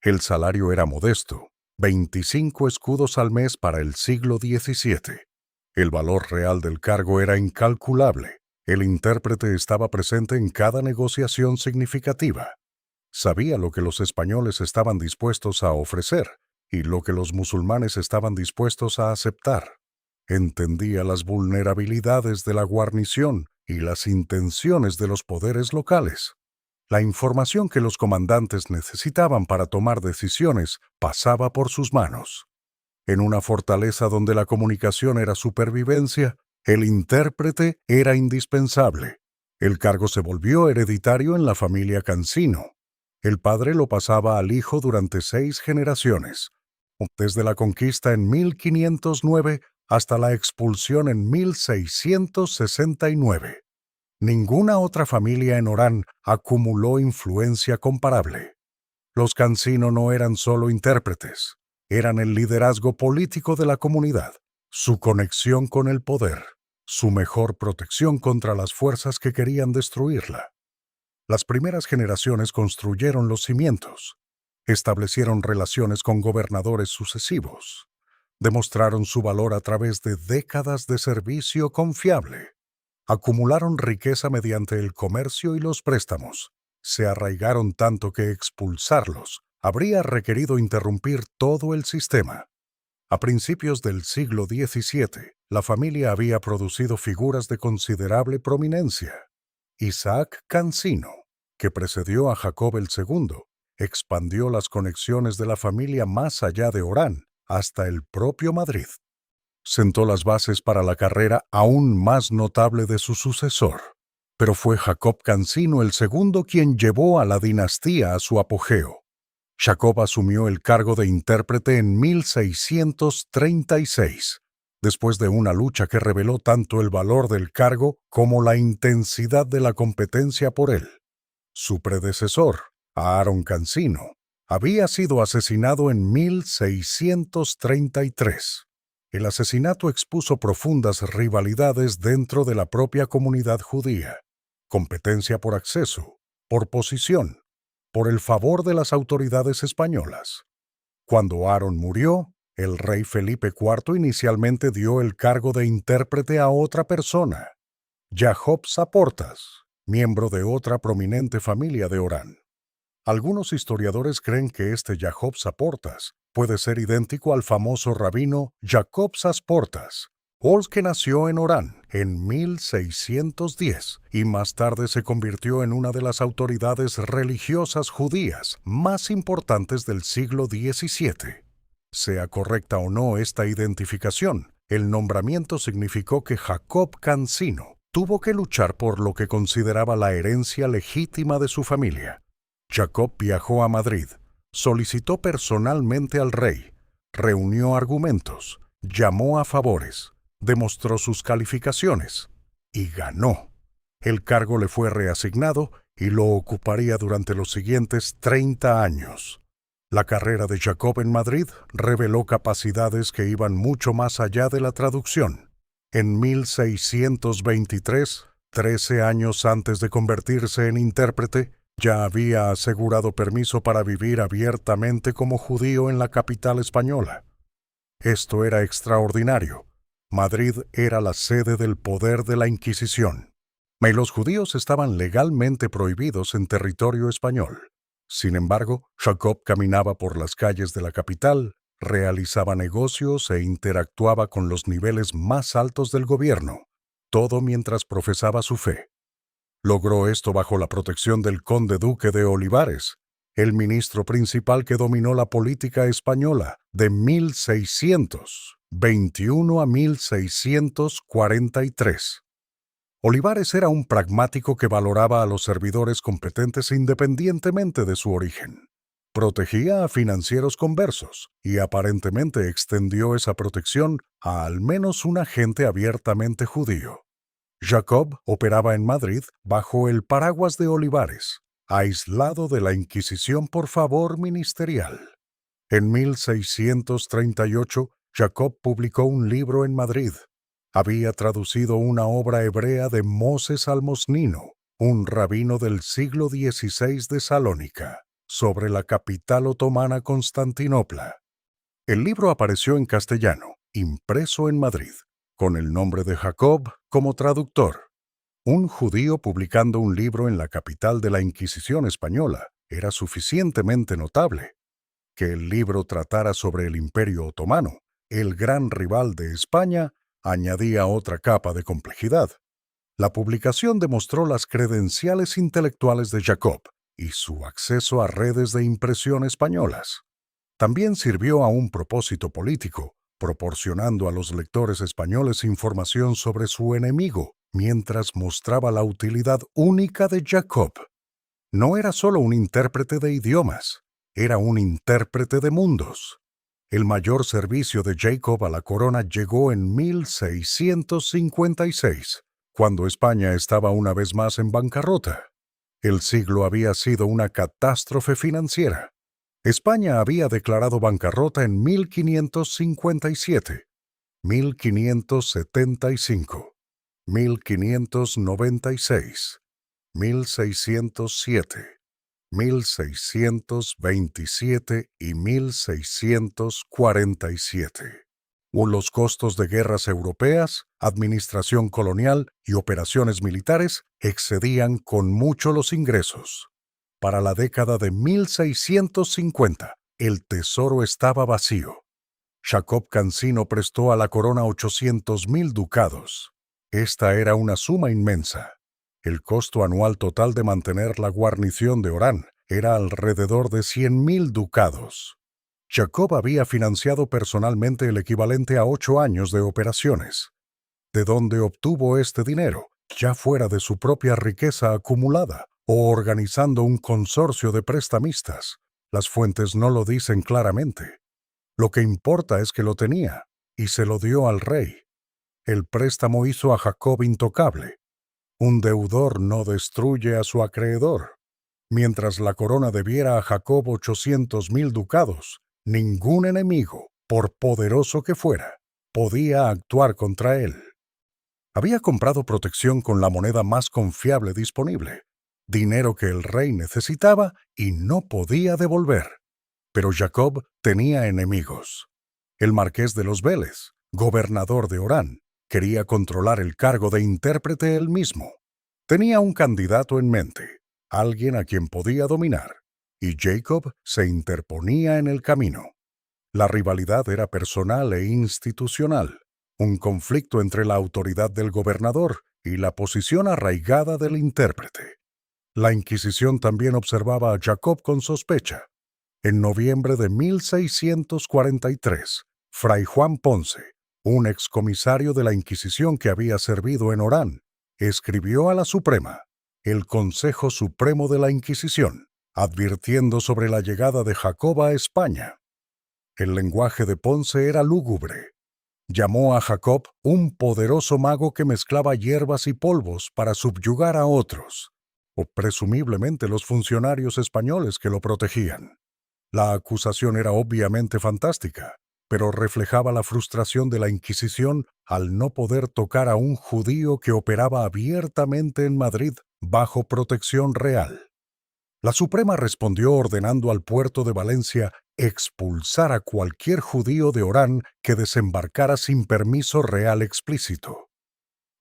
El salario era modesto, 25 escudos al mes para el siglo XVII. El valor real del cargo era incalculable. El intérprete estaba presente en cada negociación significativa. Sabía lo que los españoles estaban dispuestos a ofrecer y lo que los musulmanes estaban dispuestos a aceptar. Entendía las vulnerabilidades de la guarnición y las intenciones de los poderes locales. La información que los comandantes necesitaban para tomar decisiones pasaba por sus manos. En una fortaleza donde la comunicación era supervivencia, el intérprete era indispensable. El cargo se volvió hereditario en la familia Cancino. El padre lo pasaba al hijo durante 6 generaciones, desde la conquista en 1509 hasta la expulsión en 1669. Ninguna otra familia en Orán acumuló influencia comparable. Los Cancino no eran solo intérpretes, eran el liderazgo político de la comunidad, su conexión con el poder, su mejor protección contra las fuerzas que querían destruirla. Las primeras generaciones construyeron los cimientos. Establecieron relaciones con gobernadores sucesivos. Demostraron su valor a través de décadas de servicio confiable. Acumularon riqueza mediante el comercio y los préstamos. Se arraigaron tanto que expulsarlos habría requerido interrumpir todo el sistema. A principios del siglo XVII, la familia había producido figuras de considerable prominencia. Isaac Cancino, que precedió a Jacob II, expandió las conexiones de la familia más allá de Orán, hasta el propio Madrid. Sentó las bases para la carrera aún más notable de su sucesor, pero fue Jacob Cancino el segundo quien llevó a la dinastía a su apogeo. Jacob asumió el cargo de intérprete en 1636, después de una lucha que reveló tanto el valor del cargo como la intensidad de la competencia por él. Su predecesor, Aaron Cancino, había sido asesinado en 1633. El asesinato expuso profundas rivalidades dentro de la propia comunidad judía, competencia por acceso, por posición, por el favor de las autoridades españolas. Cuando Aaron murió, el rey Felipe IV inicialmente dio el cargo de intérprete a otra persona, Jacob Saportas, miembro de otra prominente familia de Orán. Algunos historiadores creen que este Jacob Saportas puede ser idéntico al famoso rabino Jacob Sasportas, que nació en Orán en 1610 y más tarde se convirtió en una de las autoridades religiosas judías más importantes del siglo XVII. Sea correcta o no esta identificación, el nombramiento significó que Jacob Cancino tuvo que luchar por lo que consideraba la herencia legítima de su familia. Jacob viajó a Madrid, solicitó personalmente al rey, reunió argumentos, llamó a favores, demostró sus calificaciones y ganó. El cargo le fue reasignado y lo ocuparía durante los siguientes 30 años. La carrera de Jacob en Madrid reveló capacidades que iban mucho más allá de la traducción. En 1623, 13 años antes de convertirse en intérprete, ya había asegurado permiso para vivir abiertamente como judío en la capital española. Esto era extraordinario. Madrid era la sede del poder de la Inquisición, y los judíos estaban legalmente prohibidos en territorio español. Sin embargo, Jacob caminaba por las calles de la capital, realizaba negocios e interactuaba con los niveles más altos del gobierno, todo mientras profesaba su fe. Logró esto bajo la protección del conde duque de Olivares, el ministro principal que dominó la política española de 1621 a 1643. Olivares era un pragmático que valoraba a los servidores competentes independientemente de su origen. Protegía a financieros conversos y aparentemente extendió esa protección a al menos un agente abiertamente judío. Jacob operaba en Madrid bajo el paraguas de Olivares, aislado de la Inquisición por favor ministerial. En 1638, Jacob publicó un libro en Madrid. Había traducido una obra hebrea de Moses Almosnino, un rabino del siglo XVI de Salónica, sobre la capital otomana Constantinopla. El libro apareció en castellano, impreso en Madrid, con el nombre de Jacob como traductor. Un judío publicando un libro en la capital de la Inquisición española era suficientemente notable. Que el libro tratara sobre el Imperio Otomano, el gran rival de España, añadía otra capa de complejidad. La publicación demostró las credenciales intelectuales de Jacob y su acceso a redes de impresión españolas. También sirvió a un propósito político, proporcionando a los lectores españoles información sobre su enemigo, mientras mostraba la utilidad única de Jacob. No era solo un intérprete de idiomas, era un intérprete de mundos. El mayor servicio de Jacob a la corona llegó en 1656, cuando España estaba una vez más en bancarrota. El siglo había sido una catástrofe financiera. España había declarado bancarrota en 1557, 1575, 1596, 1607, 1627 y 1647. Los costos de guerras europeas, administración colonial y operaciones militares excedían con mucho los ingresos. Para la década de 1650, el tesoro estaba vacío. Jacob Cancino prestó a la corona 800.000 ducados. Esta era una suma inmensa. El costo anual total de mantener la guarnición de Orán era alrededor de 100.000 ducados. Jacob había financiado personalmente el equivalente a 8 años de operaciones. ¿De dónde obtuvo este dinero? Ya fuera de su propia riqueza acumulada o organizando un consorcio de prestamistas. Las fuentes no lo dicen claramente. Lo que importa es que lo tenía, y se lo dio al rey. El préstamo hizo a Jacob intocable. Un deudor no destruye a su acreedor. Mientras la corona debiera a Jacob 800.000 ducados, ningún enemigo, por poderoso que fuera, podía actuar contra él. Había comprado protección con la moneda más confiable disponible, dinero que el rey necesitaba y no podía devolver. Pero Jacob tenía enemigos. El marqués de los Vélez, gobernador de Orán, quería controlar el cargo de intérprete él mismo. Tenía un candidato en mente, alguien a quien podía dominar, y Jacob se interponía en el camino. La rivalidad era personal e institucional, un conflicto entre la autoridad del gobernador y la posición arraigada del intérprete. La Inquisición también observaba a Jacob con sospecha. En noviembre de 1643, Fray Juan Ponce, un excomisario de la Inquisición que había servido en Orán, escribió a la Suprema, el Consejo Supremo de la Inquisición, advirtiendo sobre la llegada de Jacob a España. El lenguaje de Ponce era lúgubre. Llamó a Jacob un poderoso mago que mezclaba hierbas y polvos para subyugar a otros, o presumiblemente los funcionarios españoles que lo protegían. La acusación era obviamente fantástica, pero reflejaba la frustración de la Inquisición al no poder tocar a un judío que operaba abiertamente en Madrid bajo protección real. La Suprema respondió ordenando al puerto de Valencia expulsar a cualquier judío de Orán que desembarcara sin permiso real explícito.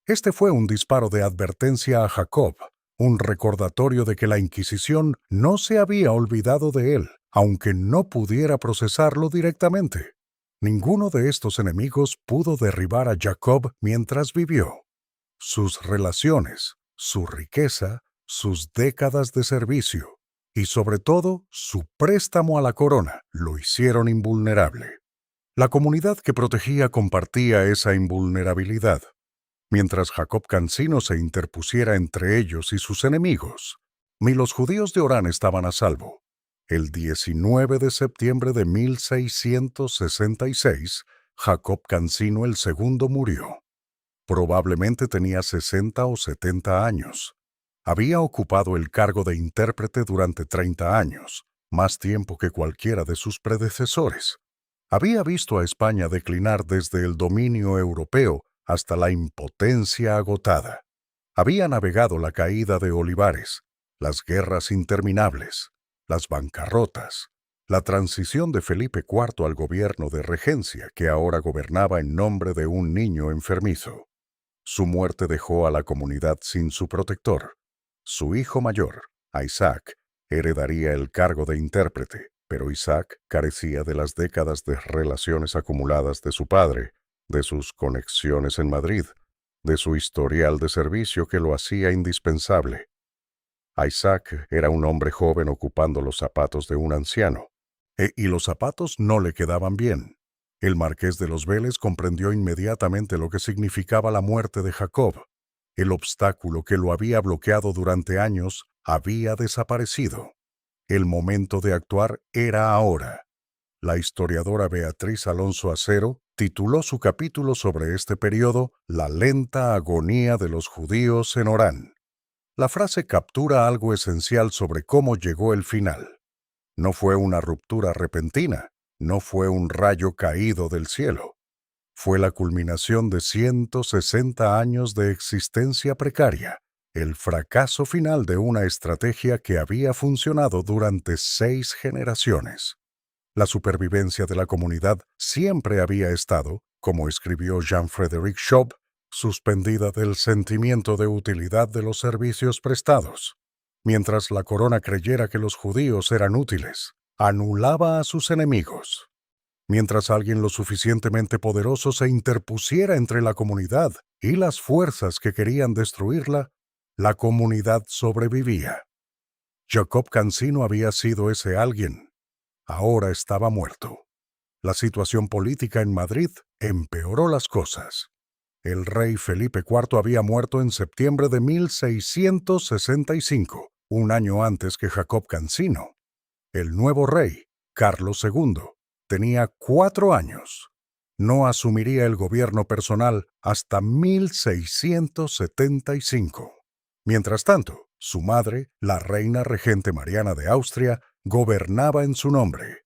Este fue un disparo de advertencia a Jacob, un recordatorio de que la Inquisición no se había olvidado de él, aunque no pudiera procesarlo directamente. Ninguno de estos enemigos pudo derribar a Jacob mientras vivió. Sus relaciones, su riqueza, sus décadas de servicio y, sobre todo, su préstamo a la corona lo hicieron invulnerable. La comunidad que protegía compartía esa invulnerabilidad. Mientras Jacob Cancino se interpusiera entre ellos y sus enemigos, ni los judíos de Orán estaban a salvo. El 19 de septiembre de 1666, Jacob Cancino el segundo murió. Probablemente tenía 60 o 70 años. Había ocupado el cargo de intérprete durante 30 años, más tiempo que cualquiera de sus predecesores. Había visto a España declinar desde el dominio europeo hasta la impotencia agotada. Había navegado la caída de Olivares, las guerras interminables, las bancarrotas, la transición de Felipe IV al gobierno de regencia que ahora gobernaba en nombre de un niño enfermizo. Su muerte dejó a la comunidad sin su protector. Su hijo mayor, Isaac, heredaría el cargo de intérprete, pero Isaac carecía de las décadas de relaciones acumuladas de su padre, de sus conexiones en Madrid, de su historial de servicio que lo hacía indispensable. Isaac era un hombre joven ocupando los zapatos de un anciano, y los zapatos no le quedaban bien. El marqués de los Vélez comprendió inmediatamente lo que significaba la muerte de Jacob. El obstáculo que lo había bloqueado durante años había desaparecido. El momento de actuar era ahora. La historiadora Beatriz Alonso Acero tituló su capítulo sobre este periodo La lenta agonía de los judíos en Orán. La frase captura algo esencial sobre cómo llegó el final. No fue una ruptura repentina, no fue un rayo caído del cielo. Fue la culminación de 160 años de existencia precaria, el fracaso final de una estrategia que había funcionado durante 6 generaciones. La supervivencia de la comunidad siempre había estado, como escribió Jean-Frédéric Job, suspendida del sentimiento de utilidad de los servicios prestados. Mientras la corona creyera que los judíos eran útiles, anulaba a sus enemigos. Mientras alguien lo suficientemente poderoso se interpusiera entre la comunidad y las fuerzas que querían destruirla, la comunidad sobrevivía. Jacob Cancino había sido ese alguien. Ahora estaba muerto. La situación política en Madrid empeoró las cosas. El rey Felipe IV había muerto en septiembre de 1665, un año antes que Jacob Cancino. El nuevo rey, Carlos II, tenía 4 años. No asumiría el gobierno personal hasta 1675. Mientras tanto, su madre, la reina regente Mariana de Austria, gobernaba en su nombre.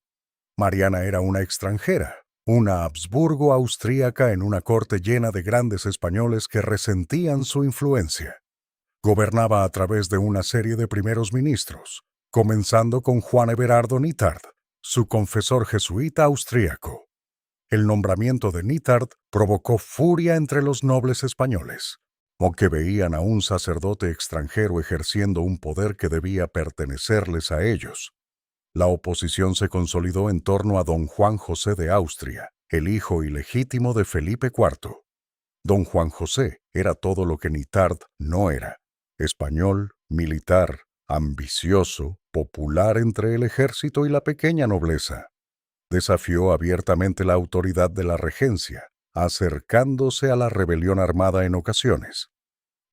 Mariana era una extranjera, una Habsburgo austríaca en una corte llena de grandes españoles que resentían su influencia. Gobernaba a través de una serie de primeros ministros, comenzando con Juan Everardo Nittard, su confesor jesuita austríaco. El nombramiento de Nittard provocó furia entre los nobles españoles, que veían a un sacerdote extranjero ejerciendo un poder que debía pertenecerles a ellos. La oposición se consolidó en torno a don Juan José de Austria, el hijo ilegítimo de Felipe IV. Don Juan José era todo lo que Nittard no era: español, militar, ambicioso, popular entre el ejército y la pequeña nobleza. Desafió abiertamente la autoridad de la regencia, acercándose a la rebelión armada en ocasiones.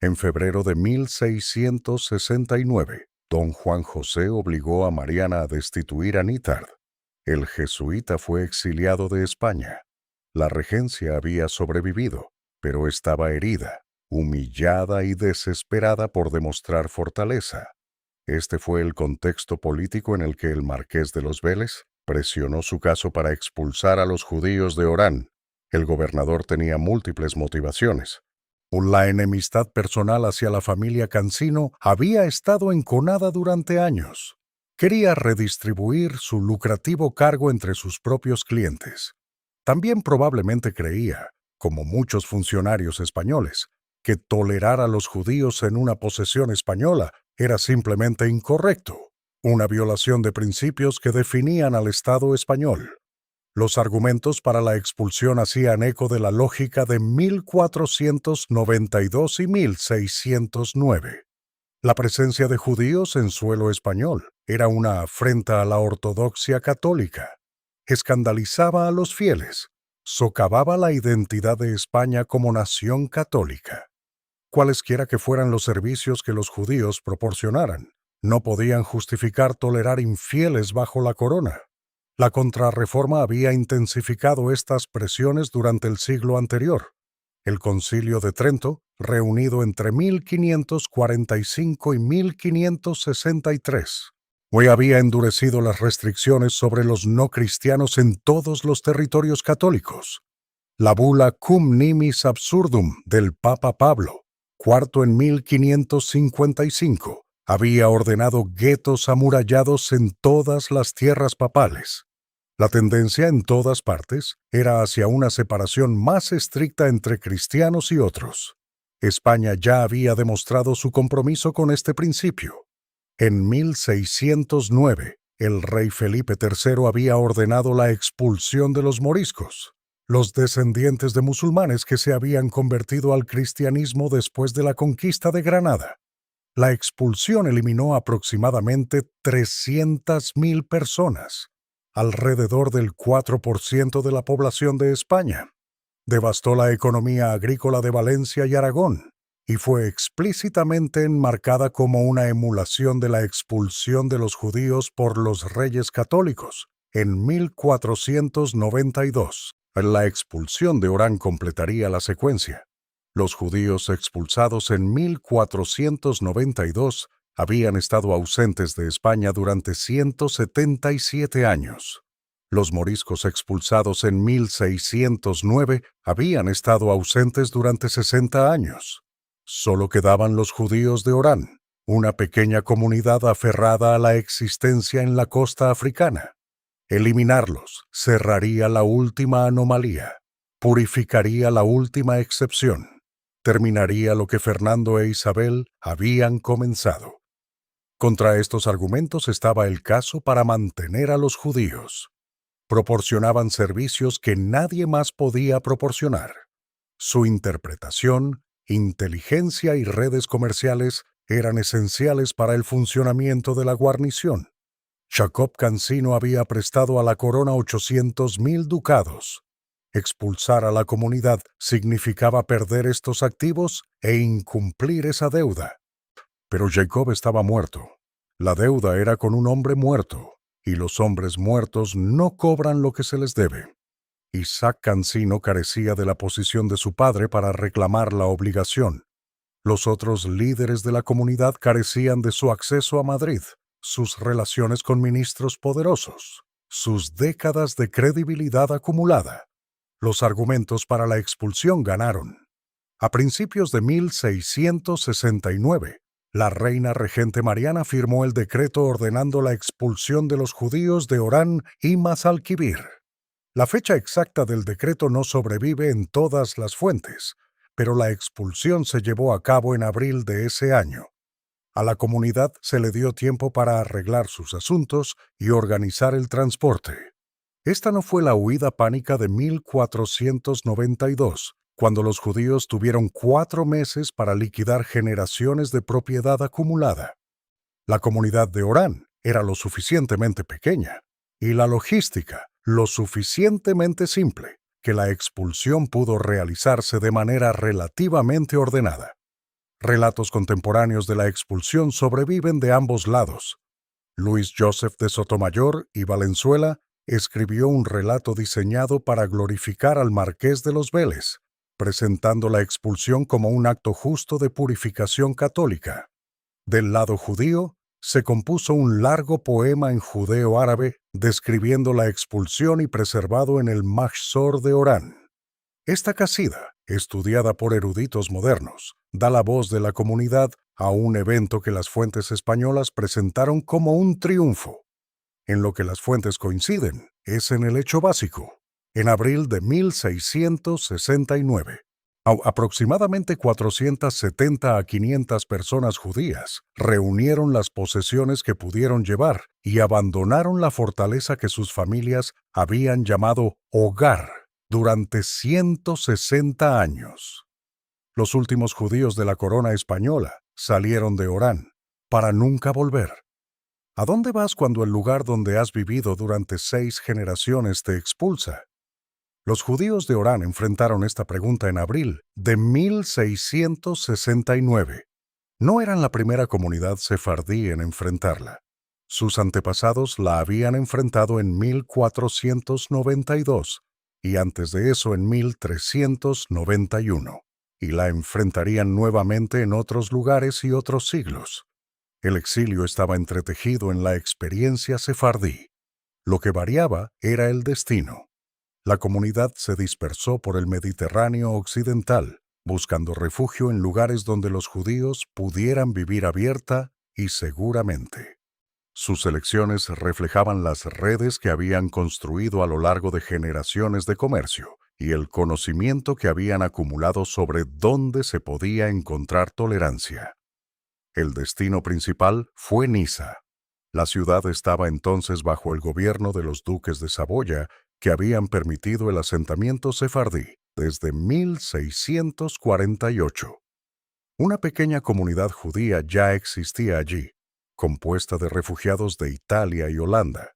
En febrero de 1669, don Juan José obligó a Mariana a destituir a Nittard. El jesuita fue exiliado de España. La regencia había sobrevivido, pero estaba herida, humillada y desesperada por demostrar fortaleza. Este fue el contexto político en el que el marqués de los Vélez presionó su caso para expulsar a los judíos de Orán. El gobernador tenía múltiples motivaciones. La enemistad personal hacia la familia Cancino había estado enconada durante años. Quería redistribuir su lucrativo cargo entre sus propios clientes. También probablemente creía, como muchos funcionarios españoles, que tolerar a los judíos en una posesión española era simplemente incorrecto, una violación de principios que definían al Estado español. Los argumentos para la expulsión hacían eco de la lógica de 1492 y 1609. La presencia de judíos en suelo español era una afrenta a la ortodoxia católica. Escandalizaba a los fieles, socavaba la identidad de España como nación católica. Cualesquiera que fueran los servicios que los judíos proporcionaran, no podían justificar tolerar infieles bajo la corona. La Contrarreforma había intensificado estas presiones durante el siglo anterior. El Concilio de Trento, reunido entre 1545 y 1563, había endurecido las restricciones sobre los no cristianos en todos los territorios católicos. La bula Cum Nimis Absurdum del Papa Pablo IV en 1555 había ordenado guetos amurallados en todas las tierras papales. La tendencia en todas partes era hacia una separación más estricta entre cristianos y otros. España ya había demostrado su compromiso con este principio. En 1609, el rey Felipe III había ordenado la expulsión de los moriscos, los descendientes de musulmanes que se habían convertido al cristianismo después de la conquista de Granada. La expulsión eliminó aproximadamente 300.000 personas, alrededor del 4% de la población de España. Devastó la economía agrícola de Valencia y Aragón, y fue explícitamente enmarcada como una emulación de la expulsión de los judíos por los reyes católicos en 1492. La expulsión de Orán completaría la secuencia. Los judíos expulsados en 1492 habían estado ausentes de España durante 177 años. Los moriscos expulsados en 1609 habían estado ausentes durante 60 años. Solo quedaban los judíos de Orán, una pequeña comunidad aferrada a la existencia en la costa africana. Eliminarlos cerraría la última anomalía, purificaría la última excepción, terminaría lo que Fernando e Isabel habían comenzado. Contra estos argumentos estaba el caso para mantener a los judíos. Proporcionaban servicios que nadie más podía proporcionar. Su interpretación, inteligencia y redes comerciales eran esenciales para el funcionamiento de la guarnición. Jacob Cancino había prestado a la corona 800.000 ducados. Expulsar a la comunidad significaba perder estos activos e incumplir esa deuda. Pero Jacob estaba muerto. La deuda era con un hombre muerto, y los hombres muertos no cobran lo que se les debe. Isaac Cancino carecía de la posición de su padre para reclamar la obligación. Los otros líderes de la comunidad carecían de su acceso a Madrid, sus relaciones con ministros poderosos, sus décadas de credibilidad acumulada. Los argumentos para la expulsión ganaron. A principios de 1669, la reina regente Mariana firmó el decreto ordenando la expulsión de los judíos de Orán y Mazalquivir. La fecha exacta del decreto no sobrevive en todas las fuentes, pero la expulsión se llevó a cabo en abril de ese año. A la comunidad se le dio tiempo para arreglar sus asuntos y organizar el transporte. Esta no fue la huida pánica de 1492, cuando los judíos tuvieron 4 meses para liquidar generaciones de propiedad acumulada. La comunidad de Orán era lo suficientemente pequeña y la logística lo suficientemente simple que la expulsión pudo realizarse de manera relativamente ordenada. Relatos contemporáneos de la expulsión sobreviven de ambos lados. Luis Joseph de Sotomayor y Valenzuela escribió un relato diseñado para glorificar al Marqués de los Vélez, presentando la expulsión como un acto justo de purificación católica. Del lado judío, se compuso un largo poema en judeo-árabe describiendo la expulsión y preservado en el Mahzor de Orán. Esta casida, estudiada por eruditos modernos, da la voz de la comunidad a un evento que las fuentes españolas presentaron como un triunfo. En lo que las fuentes coinciden es en el hecho básico. En abril de 1669, aproximadamente 470 a 500 personas judías reunieron las posesiones que pudieron llevar y abandonaron la fortaleza que sus familias habían llamado hogar durante 160 años. Los últimos judíos de la corona española salieron de Orán para nunca volver. ¿A dónde vas cuando el lugar donde has vivido durante 6 generaciones te expulsa? Los judíos de Orán enfrentaron esta pregunta en abril de 1669. No eran la primera comunidad sefardí en enfrentarla. Sus antepasados la habían enfrentado en 1492 y antes de eso en 1391, y la enfrentarían nuevamente en otros lugares y otros siglos. El exilio estaba entretejido en la experiencia sefardí. Lo que variaba era el destino. La comunidad se dispersó por el Mediterráneo occidental, buscando refugio en lugares donde los judíos pudieran vivir abierta y seguramente. Sus elecciones reflejaban las redes que habían construido a lo largo de generaciones de comercio y el conocimiento que habían acumulado sobre dónde se podía encontrar tolerancia. El destino principal fue Niza. La ciudad estaba entonces bajo el gobierno de los duques de Saboya, que habían permitido el asentamiento sefardí desde 1648. Una pequeña comunidad judía ya existía allí, compuesta de refugiados de Italia y Holanda.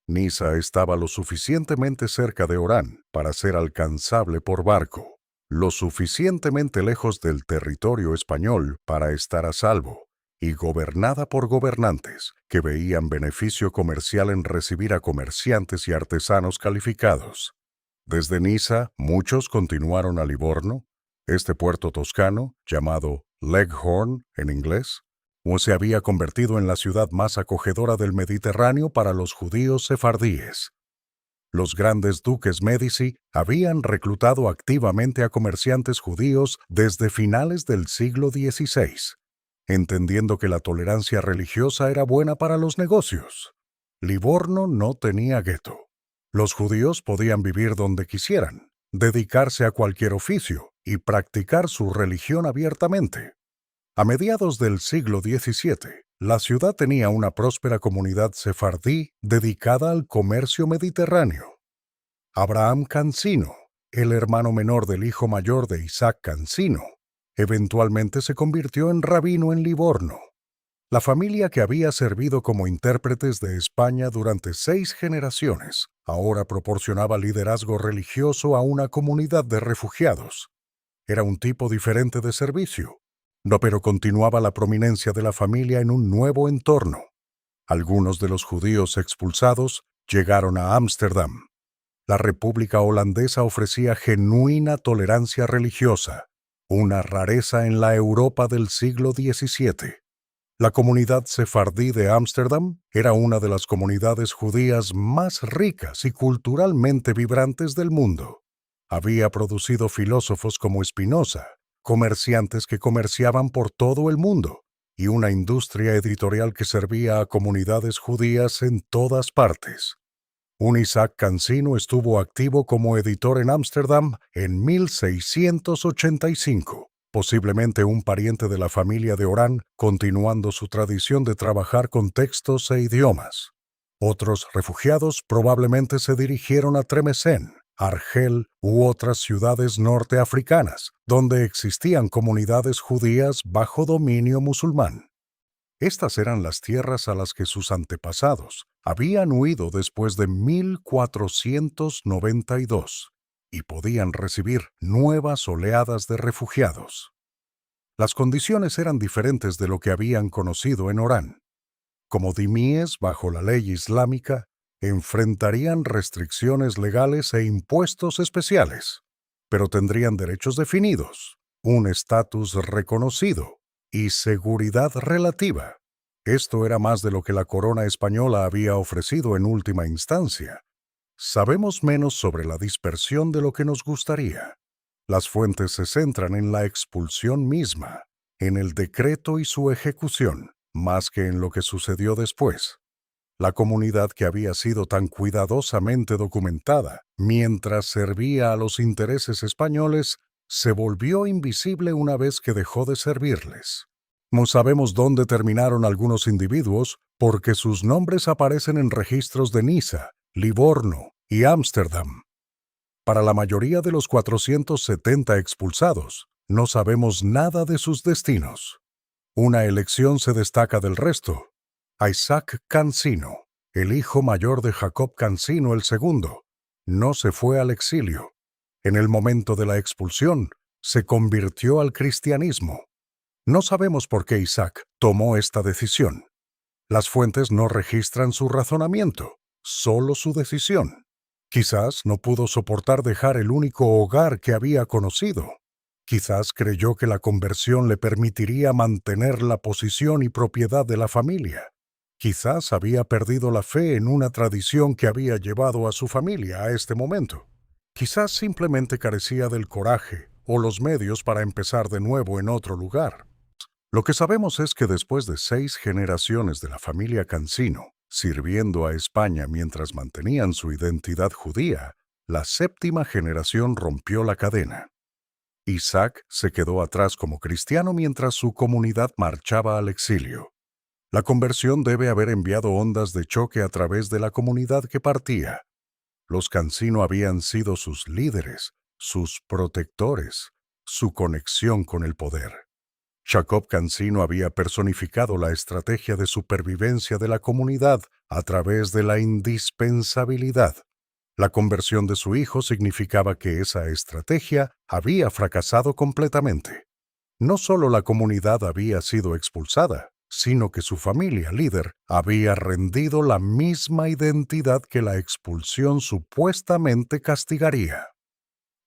Niza estaba lo suficientemente cerca de Orán para ser alcanzable por barco, lo suficientemente lejos del territorio español para estar a salvo, y gobernada por gobernantes que veían beneficio comercial en recibir a comerciantes y artesanos calificados. Desde Niza, muchos continuaron a Livorno, este puerto toscano, llamado Leghorn en inglés, o se había convertido en la ciudad más acogedora del Mediterráneo para los judíos sefardíes. Los grandes duques Medici habían reclutado activamente a comerciantes judíos desde finales del siglo XVI, entendiendo que la tolerancia religiosa era buena para los negocios. Livorno no tenía gueto. Los judíos podían vivir donde quisieran, dedicarse a cualquier oficio y practicar su religión abiertamente. A mediados del siglo XVII, la ciudad tenía una próspera comunidad sefardí dedicada al comercio mediterráneo. Abraham Cancino, el hermano menor del hijo mayor de Isaac Cancino, eventualmente se convirtió en rabino en Livorno. La familia que había servido como intérpretes de España durante 6 generaciones ahora proporcionaba liderazgo religioso a una comunidad de refugiados. Era un tipo diferente de servicio. No, pero continuaba la prominencia de la familia en un nuevo entorno. Algunos de los judíos expulsados llegaron a Ámsterdam. La República Holandesa ofrecía genuina tolerancia religiosa, una rareza en la Europa del siglo XVII. La comunidad sefardí de Ámsterdam era una de las comunidades judías más ricas y culturalmente vibrantes del mundo. Había producido filósofos como Spinoza, comerciantes que comerciaban por todo el mundo, y una industria editorial que servía a comunidades judías en todas partes. Un Isaac Cancino estuvo activo como editor en Ámsterdam en 1685, posiblemente un pariente de la familia de Orán, continuando su tradición de trabajar con textos e idiomas. Otros refugiados probablemente se dirigieron a Tremesén, Argel u otras ciudades norteafricanas, donde existían comunidades judías bajo dominio musulmán. Estas eran las tierras a las que sus antepasados habían huido después de 1492 y podían recibir nuevas oleadas de refugiados. Las condiciones eran diferentes de lo que habían conocido en Orán. Como dimíes bajo la ley islámica, enfrentarían restricciones legales e impuestos especiales, pero tendrían derechos definidos, un estatus reconocido y seguridad relativa. Esto era más de lo que la corona española había ofrecido en última instancia. Sabemos menos sobre la dispersión de lo que nos gustaría. Las fuentes se centran en la expulsión misma, en el decreto y su ejecución, más que en lo que sucedió después. La comunidad que había sido tan cuidadosamente documentada mientras servía a los intereses españoles se volvió invisible una vez que dejó de servirles. No sabemos dónde terminaron algunos individuos porque sus nombres aparecen en registros de Niza, Livorno y Ámsterdam. Para la mayoría de los 470 expulsados, no sabemos nada de sus destinos. Una elección se destaca del resto. Isaac Cancino, el hijo mayor de Jacob Cancino el segundo, no se fue al exilio. En el momento de la expulsión, se convirtió al cristianismo. No sabemos por qué Isaac tomó esta decisión. Las fuentes no registran su razonamiento, solo su decisión. Quizás no pudo soportar dejar el único hogar que había conocido. Quizás creyó que la conversión le permitiría mantener la posición y propiedad de la familia. Quizás había perdido la fe en una tradición que había llevado a su familia a este momento. Quizás simplemente carecía del coraje o los medios para empezar de nuevo en otro lugar. Lo que sabemos es que después de 6 generaciones de la familia Cancino, sirviendo a España mientras mantenían su identidad judía, la 7ª generación rompió la cadena. Isaac se quedó atrás como cristiano mientras su comunidad marchaba al exilio. La conversión debe haber enviado ondas de choque a través de la comunidad que partía. Los Cancino habían sido sus líderes, sus protectores, su conexión con el poder. Jacob Cancino había personificado la estrategia de supervivencia de la comunidad a través de la indispensabilidad. La conversión de su hijo significaba que esa estrategia había fracasado completamente. No solo la comunidad había sido expulsada, sino que su familia líder había rendido la misma identidad que la expulsión supuestamente castigaría.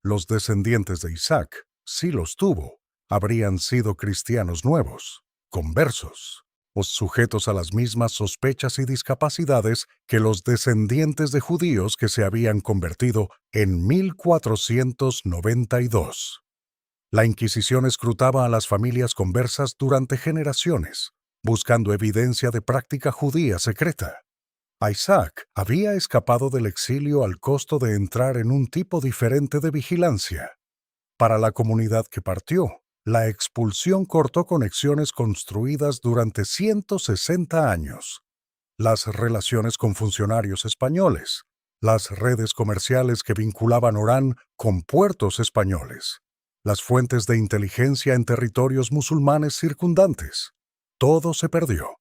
Los descendientes de Isaac, si los tuvo, habrían sido cristianos nuevos, conversos. o sujetos a las mismas sospechas y discapacidades que los descendientes de judíos que se habían convertido en 1492. La Inquisición escrutaba a las familias conversas durante generaciones, buscando evidencia de práctica judía secreta. Isaac había escapado del exilio al costo de entrar en un tipo diferente de vigilancia. Para la comunidad que partió, la expulsión cortó conexiones construidas durante 160 años. Las relaciones con funcionarios españoles, las redes comerciales que vinculaban Orán con puertos españoles, las fuentes de inteligencia en territorios musulmanes circundantes. Todo se perdió.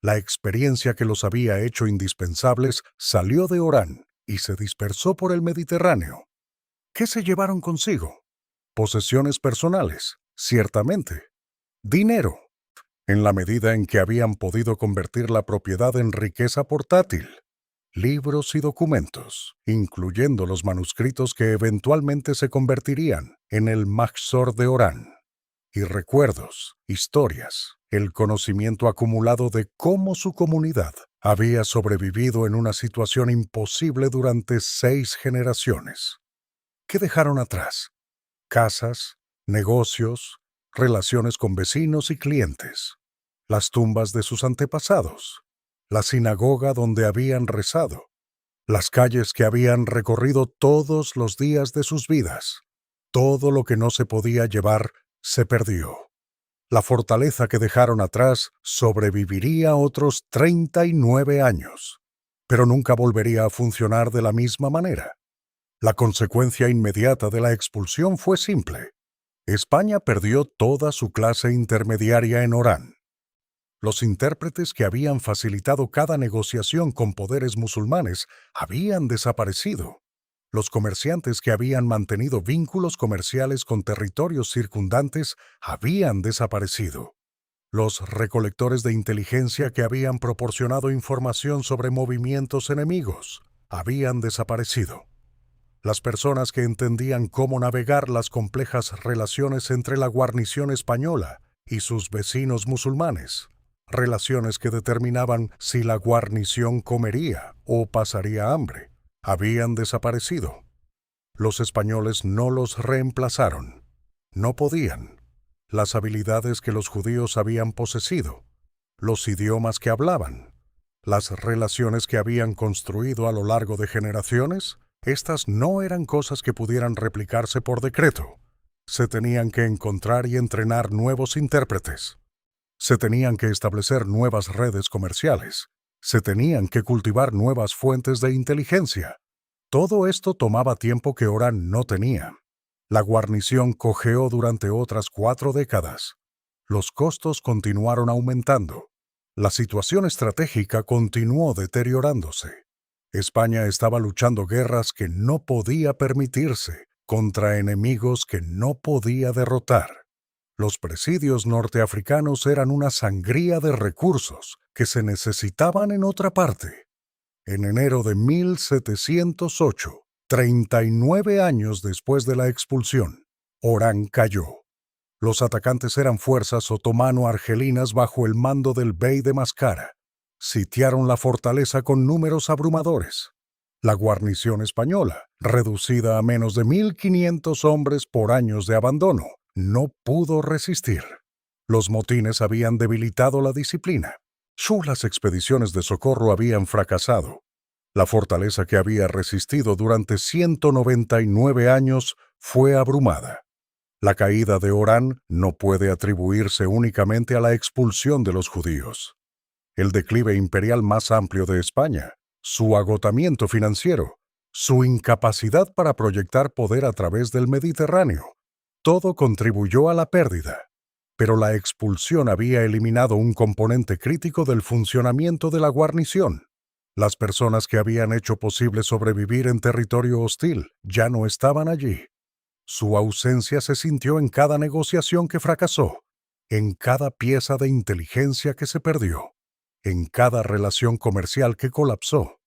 La experiencia que los había hecho indispensables salió de Orán y se dispersó por el Mediterráneo. ¿Qué se llevaron consigo? Posesiones personales, ciertamente. Dinero, en la medida en que habían podido convertir la propiedad en riqueza portátil. Libros y documentos, incluyendo los manuscritos que eventualmente se convertirían en el Mahzor de Orán. Y recuerdos, historias, el conocimiento acumulado de cómo su comunidad había sobrevivido en una situación imposible durante 6 generaciones. ¿Qué dejaron atrás? Casas, negocios, relaciones con vecinos y clientes, las tumbas de sus antepasados, la sinagoga donde habían rezado, las calles que habían recorrido todos los días de sus vidas. Todo lo que no se podía llevar se perdió. La fortaleza que dejaron atrás sobreviviría otros 39 años, pero nunca volvería a funcionar de la misma manera. La consecuencia inmediata de la expulsión fue simple. España perdió toda su clase intermediaria en Orán. Los intérpretes que habían facilitado cada negociación con poderes musulmanes habían desaparecido. Los comerciantes que habían mantenido vínculos comerciales con territorios circundantes habían desaparecido. Los recolectores de inteligencia que habían proporcionado información sobre movimientos enemigos habían desaparecido. Las personas que entendían cómo navegar las complejas relaciones entre la guarnición española y sus vecinos musulmanes, relaciones que determinaban si la guarnición comería o pasaría hambre, habían desaparecido. Los españoles no los reemplazaron. No podían. Las habilidades que los judíos habían posesido, los idiomas que hablaban, las relaciones que habían construido a lo largo de generaciones, estas no eran cosas que pudieran replicarse por decreto. Se tenían que encontrar y entrenar nuevos intérpretes. Se tenían que establecer nuevas redes comerciales. Se tenían que cultivar nuevas fuentes de inteligencia. Todo esto tomaba tiempo que Orán no tenía. La guarnición cojeó durante otras 4 décadas. Los costos continuaron aumentando. La situación estratégica continuó deteriorándose. España estaba luchando guerras que no podía permitirse contra enemigos que no podía derrotar. Los presidios norteafricanos eran una sangría de recursos que se necesitaban en otra parte. En enero de 1708, 39 años después de la expulsión, Orán cayó. Los atacantes eran fuerzas otomano-argelinas bajo el mando del bey de Mascara. Sitiaron la fortaleza con números abrumadores. La guarnición española, reducida a menos de 1.500 hombres por años de abandono, no pudo resistir. Los motines habían debilitado la disciplina. Las expediciones de socorro habían fracasado. La fortaleza que había resistido durante 199 años fue abrumada. La caída de Orán no puede atribuirse únicamente a la expulsión de los judíos. El declive imperial más amplio de España, su agotamiento financiero, su incapacidad para proyectar poder a través del Mediterráneo, todo contribuyó a la pérdida. Pero la expulsión había eliminado un componente crítico del funcionamiento de la guarnición. Las personas que habían hecho posible sobrevivir en territorio hostil ya no estaban allí. Su ausencia se sintió en cada negociación que fracasó, en cada pieza de inteligencia que se perdió, en cada relación comercial que colapsó.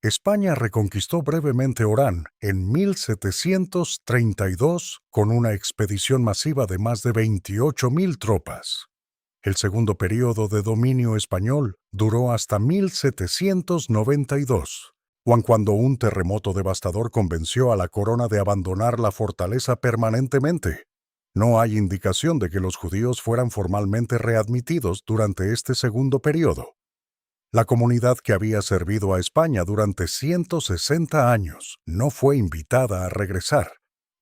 España reconquistó brevemente Orán en 1732 con una expedición masiva de más de 28.000 tropas. El segundo período de dominio español duró hasta 1792, cuando un terremoto devastador convenció a la corona de abandonar la fortaleza permanentemente. No hay indicación de que los judíos fueran formalmente readmitidos durante este segundo período. La comunidad que había servido a España durante 160 años no fue invitada a regresar.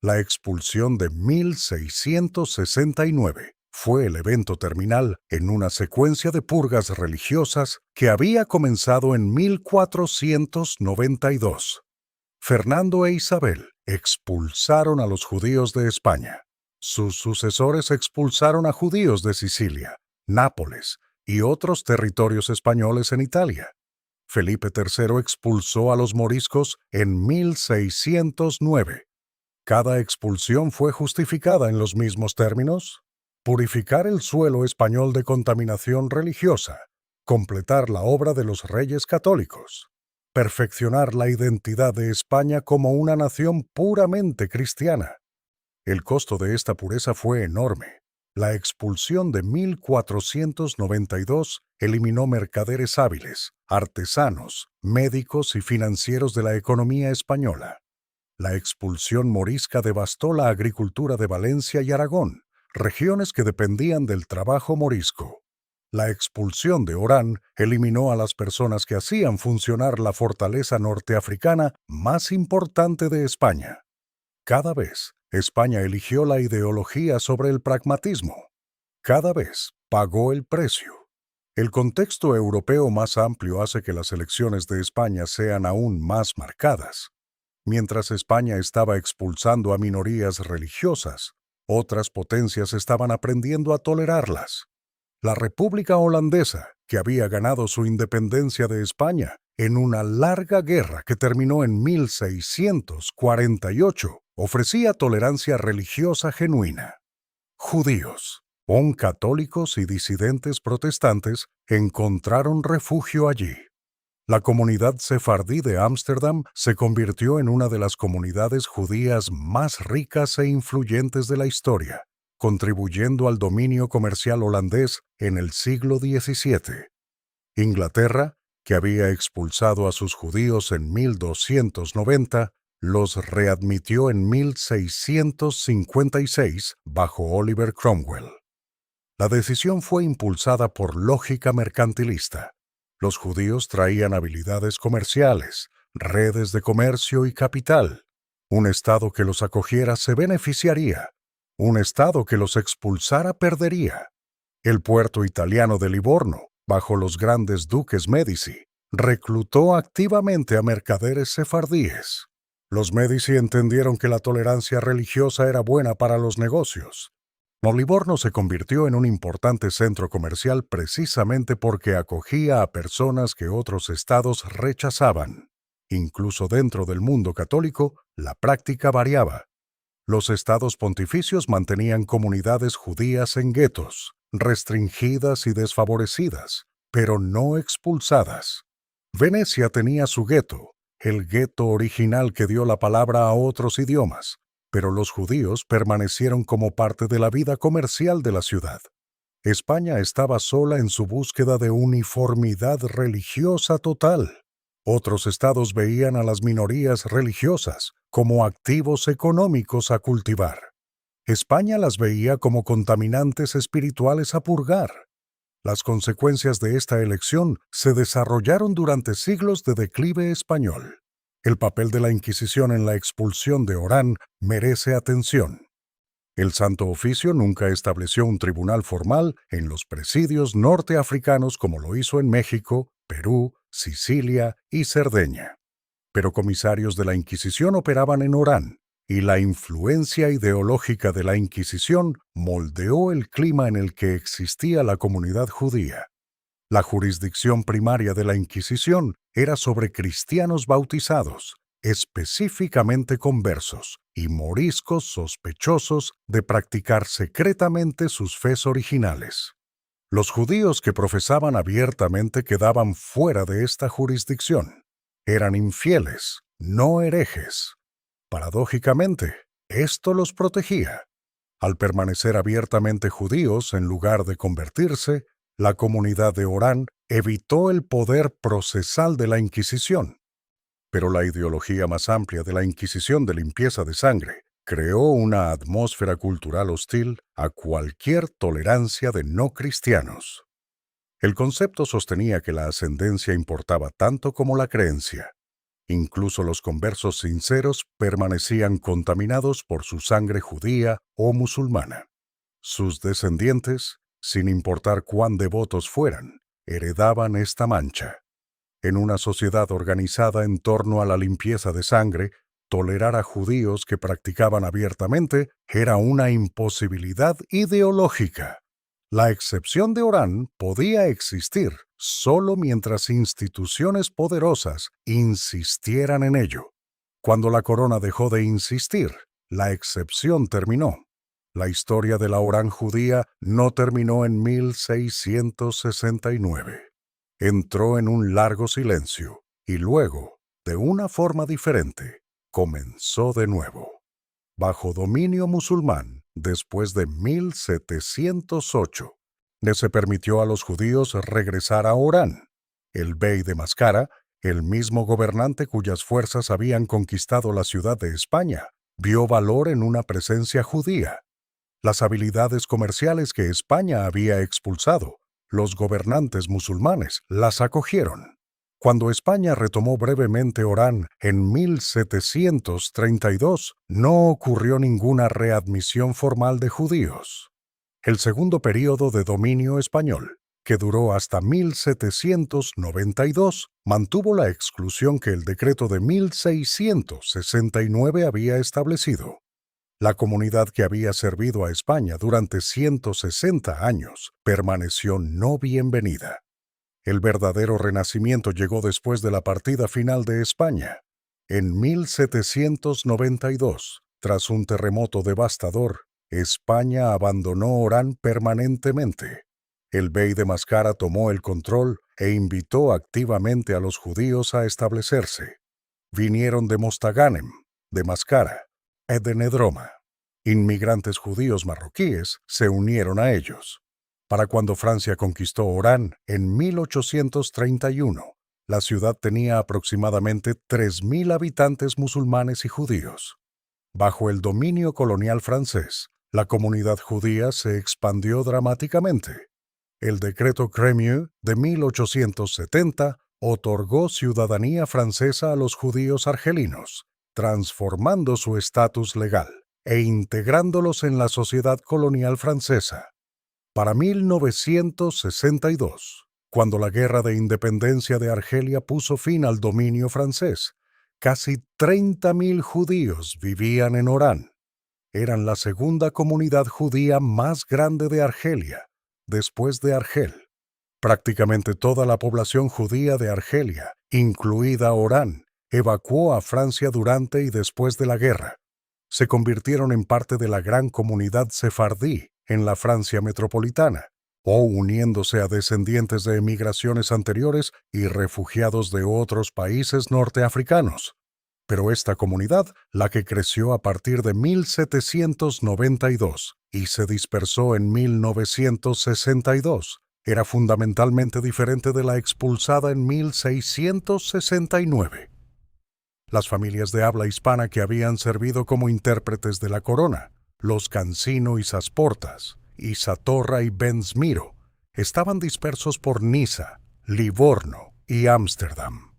La expulsión de 1669 fue el evento terminal en una secuencia de purgas religiosas que había comenzado en 1492. Fernando e Isabel expulsaron a los judíos de España. Sus sucesores expulsaron a judíos de Sicilia, Nápoles y otros territorios españoles en Italia. Felipe III expulsó a los moriscos en 1609. ¿Cada expulsión fue justificada en los mismos términos? Purificar el suelo español de contaminación religiosa, completar la obra de los reyes católicos, perfeccionar la identidad de España como una nación puramente cristiana. El costo de esta pureza fue enorme. La expulsión de 1492 eliminó mercaderes hábiles, artesanos, médicos y financieros de la economía española. La expulsión morisca devastó la agricultura de Valencia y Aragón, regiones que dependían del trabajo morisco. La expulsión de Orán eliminó a las personas que hacían funcionar la fortaleza norteafricana más importante de España. Cada vez, España eligió la ideología sobre el pragmatismo. Cada vez pagó el precio. El contexto europeo más amplio hace que las elecciones de España sean aún más marcadas. Mientras España estaba expulsando a minorías religiosas, otras potencias estaban aprendiendo a tolerarlas. La República Holandesa, que había ganado su independencia de España en una larga guerra que terminó en 1648, ofrecía tolerancia religiosa genuina. Judíos, católicos y disidentes protestantes encontraron refugio allí. La comunidad sefardí de Ámsterdam se convirtió en una de las comunidades judías más ricas e influyentes de la historia, contribuyendo al dominio comercial holandés en el siglo XVII. Inglaterra, que había expulsado a sus judíos en 1290, los readmitió en 1656 bajo Oliver Cromwell. La decisión fue impulsada por lógica mercantilista. Los judíos traían habilidades comerciales, redes de comercio y capital. Un Estado que los acogiera se beneficiaría. Un Estado que los expulsara perdería. El puerto italiano de Livorno, bajo los grandes duques Medici, reclutó activamente a mercaderes sefardíes. Los Medici entendieron que la tolerancia religiosa era buena para los negocios. Livorno se convirtió en un importante centro comercial precisamente porque acogía a personas que otros estados rechazaban. Incluso dentro del mundo católico, la práctica variaba. Los estados pontificios mantenían comunidades judías en guetos, restringidas y desfavorecidas, pero no expulsadas. Venecia tenía su gueto, el gueto original que dio la palabra a otros idiomas, pero los judíos permanecieron como parte de la vida comercial de la ciudad. España estaba sola en su búsqueda de uniformidad religiosa total. Otros estados veían a las minorías religiosas como activos económicos a cultivar. España las veía como contaminantes espirituales a purgar. Las consecuencias de esta elección se desarrollaron durante siglos de declive español. El papel de la Inquisición en la expulsión de Orán merece atención. El Santo Oficio nunca estableció un tribunal formal en los presidios norteafricanos como lo hizo en México, Perú, Sicilia y Cerdeña. Pero comisarios de la Inquisición operaban en Orán, y la influencia ideológica de la Inquisición moldeó el clima en el que existía la comunidad judía. La jurisdicción primaria de la Inquisición era sobre cristianos bautizados, específicamente conversos, y moriscos sospechosos de practicar secretamente sus fes originales. Los judíos que profesaban abiertamente quedaban fuera de esta jurisdicción. Eran infieles, no herejes. Paradójicamente, esto los protegía. Al permanecer abiertamente judíos en lugar de convertirse, la comunidad de Orán evitó el poder procesal de la Inquisición. Pero la ideología más amplia de la Inquisición de limpieza de sangre creó una atmósfera cultural hostil a cualquier tolerancia de no cristianos. El concepto sostenía que la ascendencia importaba tanto como la creencia. Incluso los conversos sinceros permanecían contaminados por su sangre judía o musulmana. Sus descendientes, sin importar cuán devotos fueran, heredaban esta mancha. En una sociedad organizada en torno a la limpieza de sangre, tolerar a judíos que practicaban abiertamente era una imposibilidad ideológica. La excepción de Orán podía existir solo mientras instituciones poderosas insistieran en ello. Cuando la corona dejó de insistir, la excepción terminó. La historia de la Orán judía no terminó en 1669. Entró en un largo silencio y luego, de una forma diferente, comenzó de nuevo. Bajo dominio musulmán, después de 1708, se permitió a los judíos regresar a Orán. El bey de Mascara, el mismo gobernante cuyas fuerzas habían conquistado la ciudad de España, vio valor en una presencia judía. Las habilidades comerciales que España había expulsado, los gobernantes musulmanes las acogieron. Cuando España retomó brevemente Orán en 1732, no ocurrió ninguna readmisión formal de judíos. El segundo período de dominio español, que duró hasta 1792, mantuvo la exclusión que el decreto de 1669 había establecido. La comunidad que había servido a España durante 160 años permaneció no bienvenida. El verdadero renacimiento llegó después de la partida final de España. En 1792, tras un terremoto devastador, España abandonó Orán permanentemente. El bey de Mascara tomó el control e invitó activamente a los judíos a establecerse. Vinieron de Mostaganem, de Mascara, de Nedroma. Inmigrantes judíos marroquíes se unieron a ellos. Para cuando Francia conquistó Orán en 1831, la ciudad tenía aproximadamente 3.000 habitantes musulmanes y judíos. Bajo el dominio colonial francés, la comunidad judía se expandió dramáticamente. El decreto Crémieux de 1870 otorgó ciudadanía francesa a los judíos argelinos, transformando su estatus legal e integrándolos en la sociedad colonial francesa. Para 1962, cuando la Guerra de Independencia de Argelia puso fin al dominio francés, casi 30.000 judíos vivían en Orán. Eran la segunda comunidad judía más grande de Argelia, después de Argel. Prácticamente toda la población judía de Argelia, incluida Orán, evacuó a Francia durante y después de la guerra. Se convirtieron en parte de la gran comunidad sefardí en la Francia metropolitana, o uniéndose a descendientes de emigraciones anteriores y refugiados de otros países norteafricanos. Pero esta comunidad, la que creció a partir de 1792 y se dispersó en 1962, era fundamentalmente diferente de la expulsada en 1669. Las familias de habla hispana que habían servido como intérpretes de la corona, los Cancino y Sasportas, y Satorra y Benzmiro, estaban dispersos por Niza, Livorno y Ámsterdam.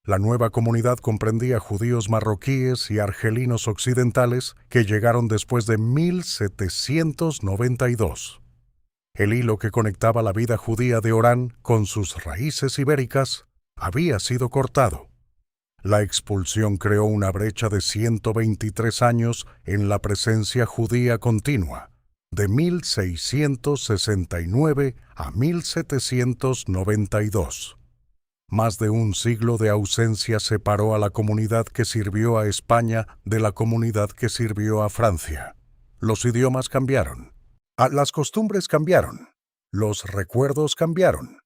La nueva comunidad comprendía judíos marroquíes y argelinos occidentales que llegaron después de 1792. El hilo que conectaba la vida judía de Orán con sus raíces ibéricas había sido cortado. La expulsión creó una brecha de 123 años en la presencia judía continua, de 1669 a 1792. Más de un siglo de ausencia separó a la comunidad que sirvió a España de la comunidad que sirvió a Francia. Los idiomas cambiaron, las costumbres cambiaron, los recuerdos cambiaron.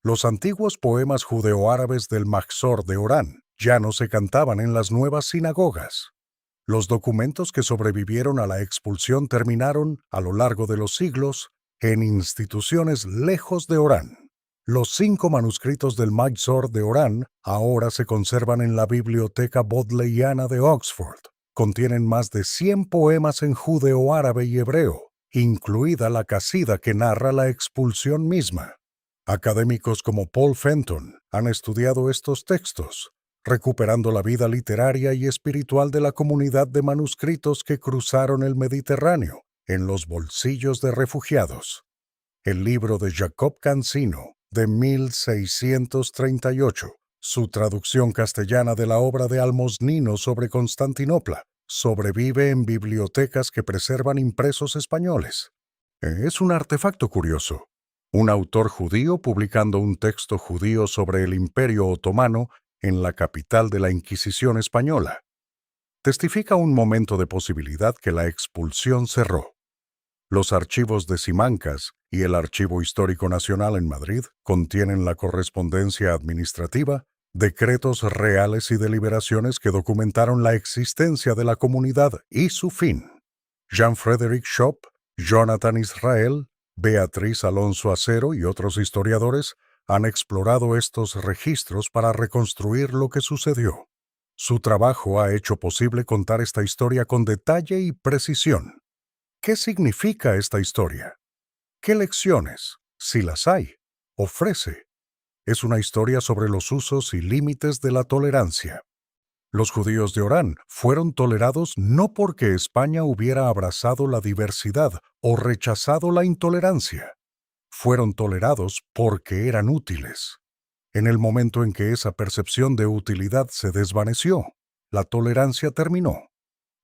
Los antiguos poemas judeoárabes del Mahzor de Orán ya no se cantaban en las nuevas sinagogas. Los documentos que sobrevivieron a la expulsión terminaron, a lo largo de los siglos, en instituciones lejos de Orán. Los 5 manuscritos del Maitzor de Orán ahora se conservan en la Biblioteca Bodleiana de Oxford. Contienen más de 100 poemas en judeo-árabe y hebreo, incluida la casida que narra la expulsión misma. Académicos como Paul Fenton han estudiado estos textos, recuperando la vida literaria y espiritual de la comunidad de manuscritos que cruzaron el Mediterráneo en los bolsillos de refugiados. El libro de Jacob Cansino, de 1638, su traducción castellana de la obra de Almosnino sobre Constantinopla, sobrevive en bibliotecas que preservan impresos españoles. Es un artefacto curioso. Un autor judío publicando un texto judío sobre el Imperio Otomano en la capital de la Inquisición española. Testifica un momento de posibilidad que la expulsión cerró. Los archivos de Simancas y el Archivo Histórico Nacional en Madrid contienen la correspondencia administrativa, decretos reales y deliberaciones que documentaron la existencia de la comunidad y su fin. Jean-Frédéric Schopp, Jonathan Israel, Beatriz Alonso Acero y otros historiadores han explorado estos registros para reconstruir lo que sucedió. Su trabajo ha hecho posible contar esta historia con detalle y precisión. ¿Qué significa esta historia? ¿Qué lecciones, si las hay, ofrece? Es una historia sobre los usos y límites de la tolerancia. Los judíos de Orán fueron tolerados no porque España hubiera abrazado la diversidad o rechazado la intolerancia. Fueron tolerados porque eran útiles. En el momento en que esa percepción de utilidad se desvaneció, la tolerancia terminó.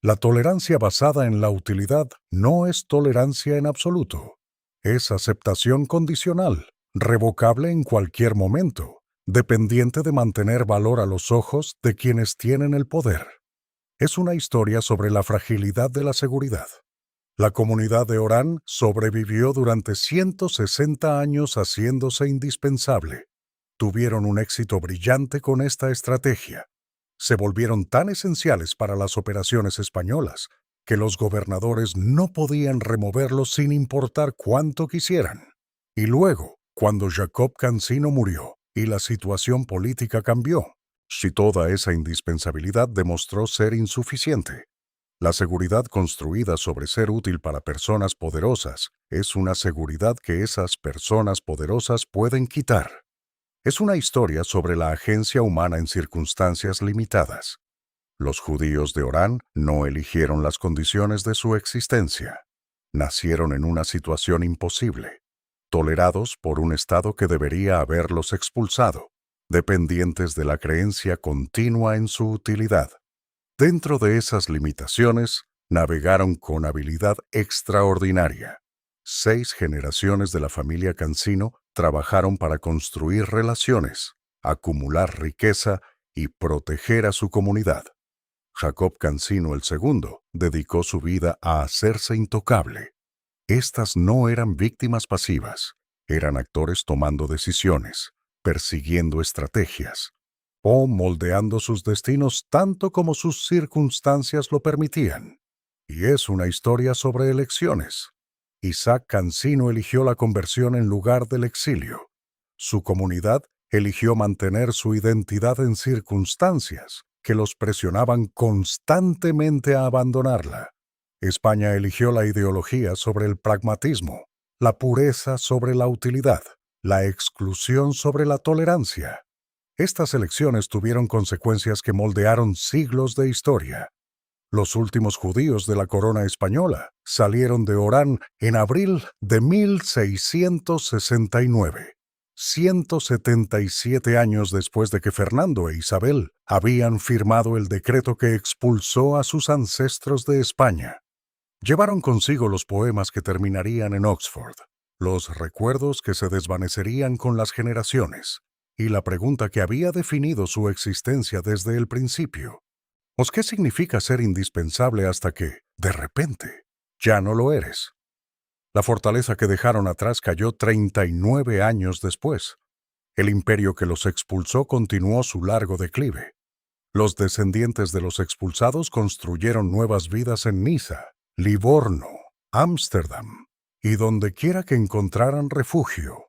La tolerancia basada en la utilidad no es tolerancia en absoluto. Es aceptación condicional, revocable en cualquier momento, dependiente de mantener valor a los ojos de quienes tienen el poder. Es una historia sobre la fragilidad de la seguridad. La comunidad de Orán sobrevivió durante 160 años haciéndose indispensable. Tuvieron un éxito brillante con esta estrategia. Se volvieron tan esenciales para las operaciones españolas que los gobernadores no podían removerlos sin importar cuánto quisieran. Y luego, cuando Jacob Cansino murió y la situación política cambió, si toda esa indispensabilidad demostró ser insuficiente. La seguridad construida sobre ser útil para personas poderosas es una seguridad que esas personas poderosas pueden quitar. Es una historia sobre la agencia humana en circunstancias limitadas. Los judíos de Orán no eligieron las condiciones de su existencia. Nacieron en una situación imposible, tolerados por un Estado que debería haberlos expulsado, dependientes de la creencia continua en su utilidad. Dentro de esas limitaciones, navegaron con habilidad extraordinaria. 6 generaciones de la familia Cansino trabajaron para construir relaciones, acumular riqueza y proteger a su comunidad. Jacob Cansino II dedicó su vida a hacerse intocable. Estas no eran víctimas pasivas, eran actores tomando decisiones, persiguiendo estrategias, o moldeando sus destinos tanto como sus circunstancias lo permitían. Y es una historia sobre elecciones. Isaac Cansino eligió la conversión en lugar del exilio. Su comunidad eligió mantener su identidad en circunstancias que los presionaban constantemente a abandonarla. España eligió la ideología sobre el pragmatismo, la pureza sobre la utilidad, la exclusión sobre la tolerancia. Estas elecciones tuvieron consecuencias que moldearon siglos de historia. Los últimos judíos de la corona española salieron de Orán en abril de 1669, 177 años después de que Fernando e Isabel habían firmado el decreto que expulsó a sus ancestros de España. Llevaron consigo los poemas que terminarían en Oxford, los recuerdos que se desvanecerían con las generaciones, y la pregunta que había definido su existencia desde el principio. ¿Qué significa ser indispensable hasta que, de repente, ya no lo eres? La fortaleza que dejaron atrás cayó 39 años después. El imperio que los expulsó continuó su largo declive. Los descendientes de los expulsados construyeron nuevas vidas en Niza, Livorno, Ámsterdam y donde quiera que encontraran refugio.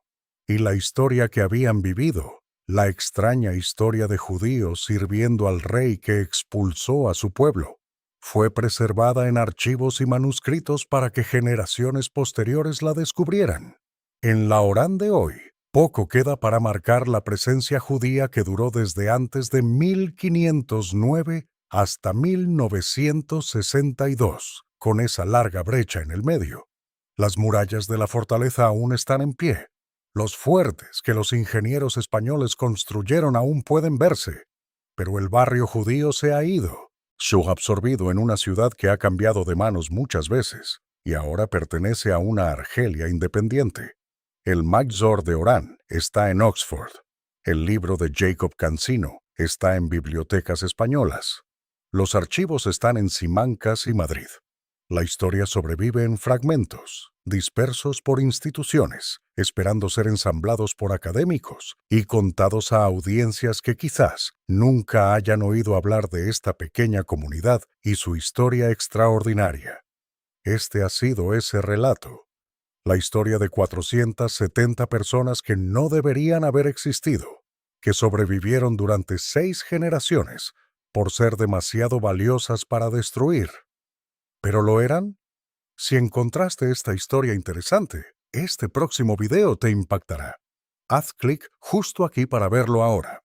Y la historia que habían vivido, la extraña historia de judíos sirviendo al rey que expulsó a su pueblo, fue preservada en archivos y manuscritos para que generaciones posteriores la descubrieran. En la Orán de hoy, poco queda para marcar la presencia judía que duró desde antes de 1509 hasta 1962, con esa larga brecha en el medio. Las murallas de la fortaleza aún están en pie. Los fuertes que los ingenieros españoles construyeron aún pueden verse, pero el barrio judío se ha ido, subabsorbido en una ciudad que ha cambiado de manos muchas veces y ahora pertenece a una Argelia independiente. El Magzor de Orán está en Oxford. El libro de Jacob Cancino está en bibliotecas españolas. Los archivos están en Simancas y Madrid. La historia sobrevive en fragmentos, dispersos por instituciones, esperando ser ensamblados por académicos y contados a audiencias que quizás nunca hayan oído hablar de esta pequeña comunidad y su historia extraordinaria. Este ha sido ese relato, la historia de 470 personas que no deberían haber existido, que sobrevivieron durante 6 generaciones por ser demasiado valiosas para destruir. ¿Pero lo eran? Si encontraste esta historia interesante, este próximo video te impactará. Haz clic justo aquí para verlo ahora.